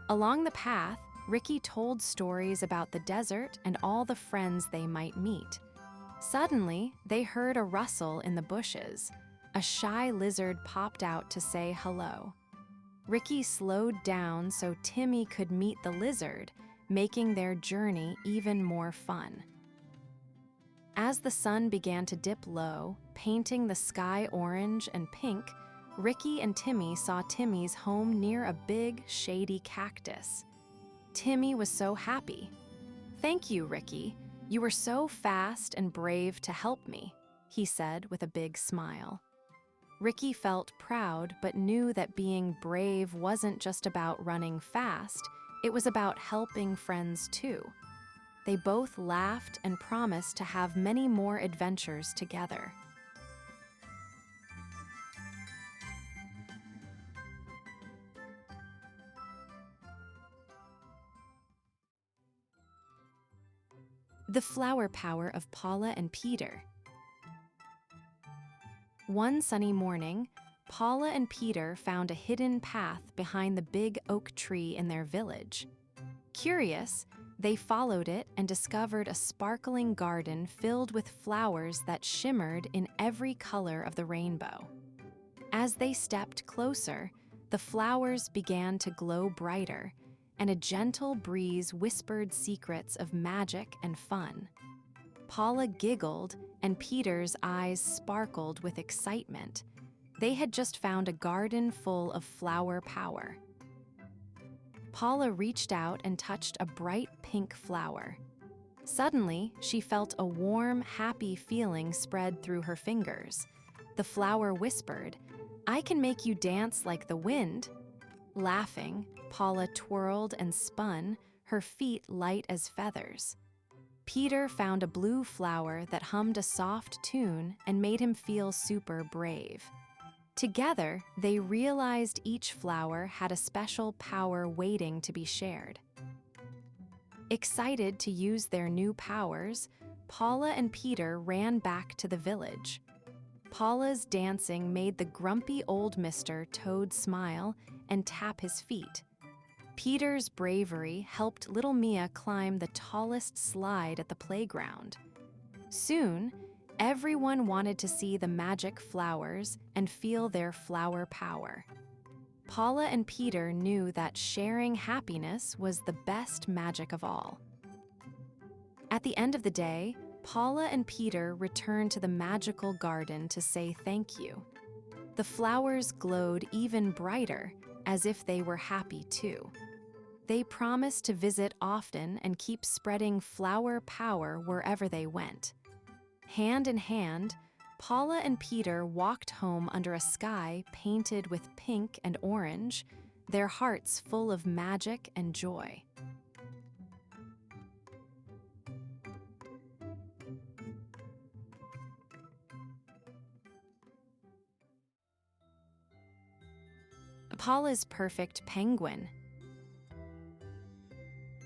Along the path, Ricky told stories about the desert and all the friends they might meet. Suddenly, they heard a rustle in the bushes. A shy lizard popped out to say hello. Ricky slowed down so Timmy could meet the lizard, making their journey even more fun. As the sun began to dip low, painting the sky orange and pink, Ricky and Timmy saw Timmy's home near a big, shady cactus. Timmy was so happy. "Thank you, Ricky. You were so fast and brave to help me," he said with a big smile. Ricky felt proud but knew that being brave wasn't just about running fast, it was about helping friends too. They both laughed and promised to have many more adventures together. The flower power of Paula and Peter. One sunny morning, Paula and Peter found a hidden path behind the big oak tree in their village. Curious, they followed it and discovered a sparkling garden filled with flowers that shimmered in every color of the rainbow. As they stepped closer, the flowers began to glow brighter, and a gentle breeze whispered secrets of magic and fun. Paula giggled, and Peter's eyes sparkled with excitement. They had just found a garden full of flower power. Paula reached out and touched a bright pink flower. Suddenly, she felt a warm, happy feeling spread through her fingers. The flower whispered, "I can make you dance like the wind." Laughing, Paula twirled and spun, her feet light as feathers. Peter found a blue flower that hummed a soft tune and made him feel super brave. Together, they realized each flower had a special power waiting to be shared. Excited to use their new powers, Paula and Peter ran back to the village. Paula's dancing made the grumpy old Mr. Toad smile and tap his feet. Peter's bravery helped little Mia climb the tallest slide at the playground. Soon, everyone wanted to see the magic flowers and feel their flower power. Paula and Peter knew that sharing happiness was the best magic of all. At the end of the day, Paula and Peter returned to the magical garden to say thank you. The flowers glowed even brighter, as if they were happy too. They promised to visit often and keep spreading flower power wherever they went. Hand in hand, Paula and Peter walked home under a sky painted with pink and orange. their hearts full of magic and joy. Paula's perfect penguin.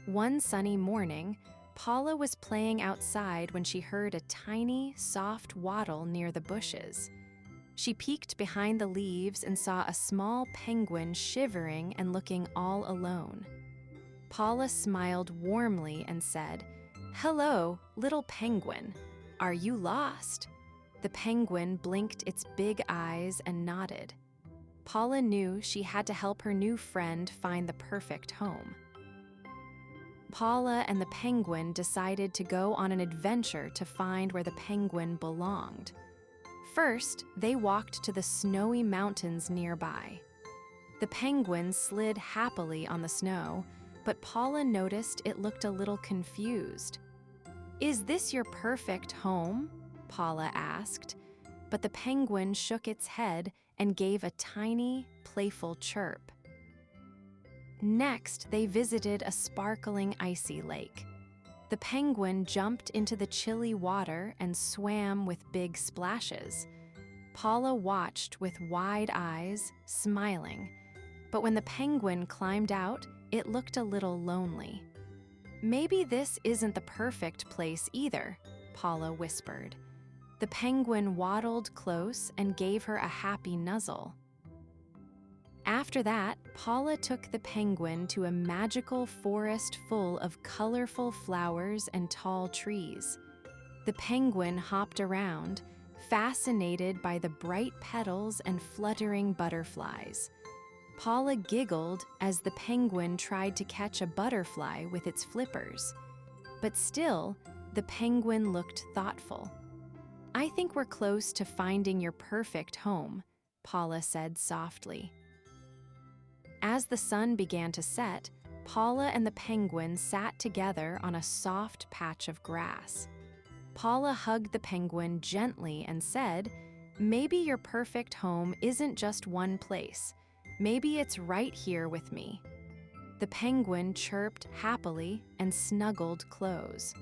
One sunny morning, Paula was playing outside when she heard a tiny, soft waddle near the bushes. She peeked behind the leaves and saw a small penguin shivering and looking all alone. Paula smiled warmly and said, "Hello, little penguin. Are you lost?" The penguin blinked its big eyes and nodded. Paula knew she had to help her new friend find the perfect home. Paula and the penguin decided to go on an adventure to find where the penguin belonged. First, they walked to the snowy mountains nearby. The penguin slid happily on the snow, but Paula noticed it looked a little confused. "Is this your perfect home?" Paula asked, but the penguin shook its head and gave a tiny, playful chirp. Next, they visited a sparkling icy lake. The penguin jumped into the chilly water and swam with big splashes. Paula watched with wide eyes, smiling. But when the penguin climbed out, it looked a little lonely. "Maybe this isn't the perfect place either," Paula whispered. The penguin waddled close and gave her a happy nuzzle. After that, Paula took the penguin to a magical forest full of colorful flowers and tall trees. The penguin hopped around, fascinated by the bright petals and fluttering butterflies. Paula giggled as the penguin tried to catch a butterfly with its flippers. But still, the penguin looked thoughtful. "I think we're close to finding your perfect home," Paula said softly. As the sun began to set, Paula and the penguin sat together on a soft patch of grass. Paula hugged the penguin gently and said, "Maybe your perfect home isn't just one place. Maybe it's right here with me." The penguin chirped happily and snuggled close.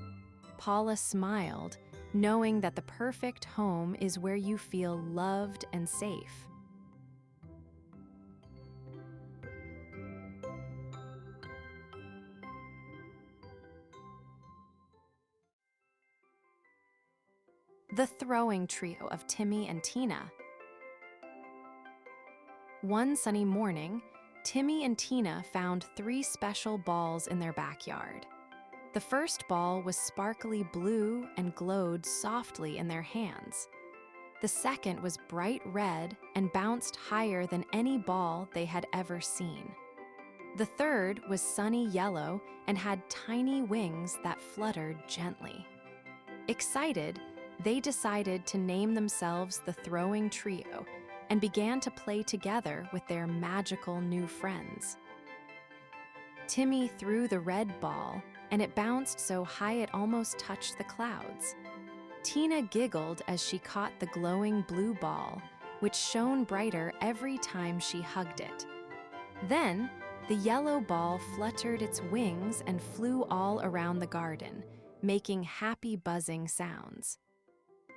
Paula smiled, knowing that the perfect home is where you feel loved and safe. The throwing trio of Timmy and Tina. One sunny morning, Timmy and Tina found 3 special balls in their backyard. The first ball was sparkly blue and glowed softly in their hands. The second was bright red and bounced higher than any ball they had ever seen. The third was sunny yellow and had tiny wings that fluttered gently. Excited, they decided to name themselves the Throwing Trio and began to play together with their magical new friends. Timmy threw the red ball, and it bounced so high it almost touched the clouds. Tina giggled as she caught the glowing blue ball, which shone brighter every time she hugged it. Then, the yellow ball fluttered its wings and flew all around the garden, making happy buzzing sounds.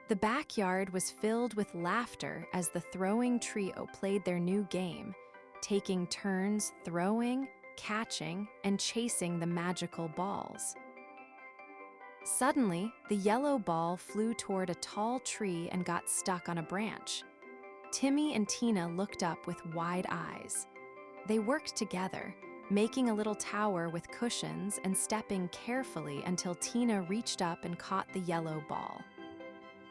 The backyard was filled with laughter as the Throwing Trio played their new game, taking turns throwing, catching, and chasing the magical balls. Suddenly, the yellow ball flew toward a tall tree and got stuck on a branch. Timmy and Tina looked up with wide eyes. They worked together, making a little tower with cushions and stepping carefully until Tina reached up and caught the yellow ball.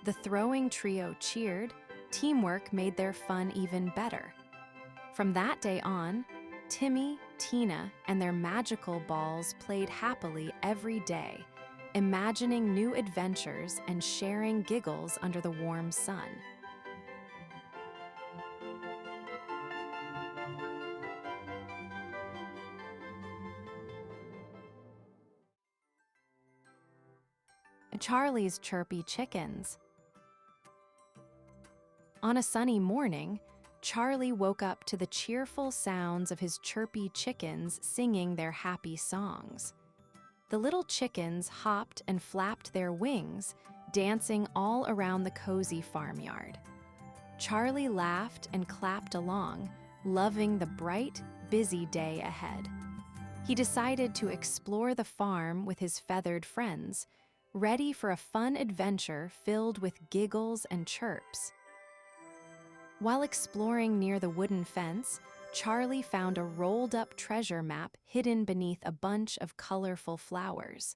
The Throwing Trio cheered. Teamwork made their fun even better. From that day on, Timmy, Tina, and their magical balls played happily every day, imagining new adventures and sharing giggles under the warm sun. Charlie's Chirpy Chickens. On a sunny morning, Charlie woke up to the cheerful sounds of his chirpy chickens singing their happy songs. The little chickens hopped and flapped their wings, dancing all around the cozy farmyard. Charlie laughed and clapped along, loving the bright, busy day ahead. He decided to explore the farm with his feathered friends, ready for a fun adventure filled with giggles and chirps. While exploring near the wooden fence, Charlie found a rolled-up treasure map hidden beneath a bunch of colorful flowers.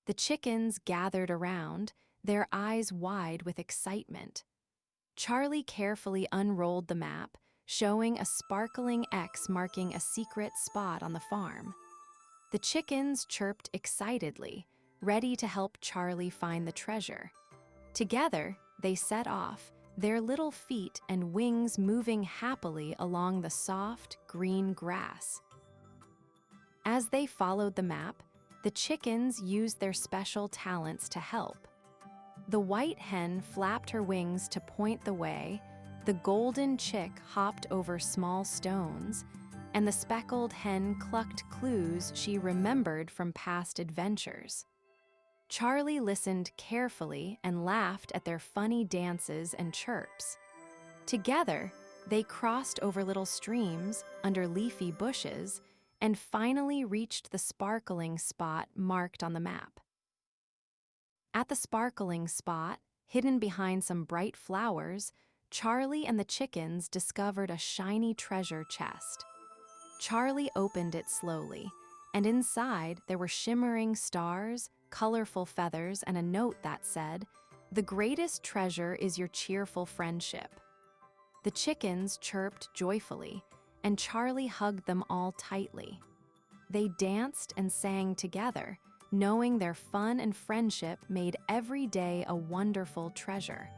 The chickens gathered around, their eyes wide with excitement. Charlie carefully unrolled the map, showing a sparkling X marking a secret spot on the farm. The chickens chirped excitedly, ready to help Charlie find the treasure. Together, they set off, their little feet and wings moving happily along the soft, green grass. As they followed the map, the chickens used their special talents to help. The white hen flapped her wings to point the way, the golden chick hopped over small stones, and the speckled hen clucked clues she remembered from past adventures. Charlie listened carefully and laughed at their funny dances and chirps. Together, they crossed over little streams, under leafy bushes, and finally reached the sparkling spot marked on the map. At the sparkling spot, hidden behind some bright flowers, Charlie and the chickens discovered a shiny treasure chest. Charlie opened it slowly, and inside there were shimmering stars, colorful feathers, and a note that said, "The greatest treasure is your cheerful friendship." The chickens chirped joyfully, and Charlie hugged them all tightly. They danced and sang together, knowing their fun and friendship made every day a wonderful treasure.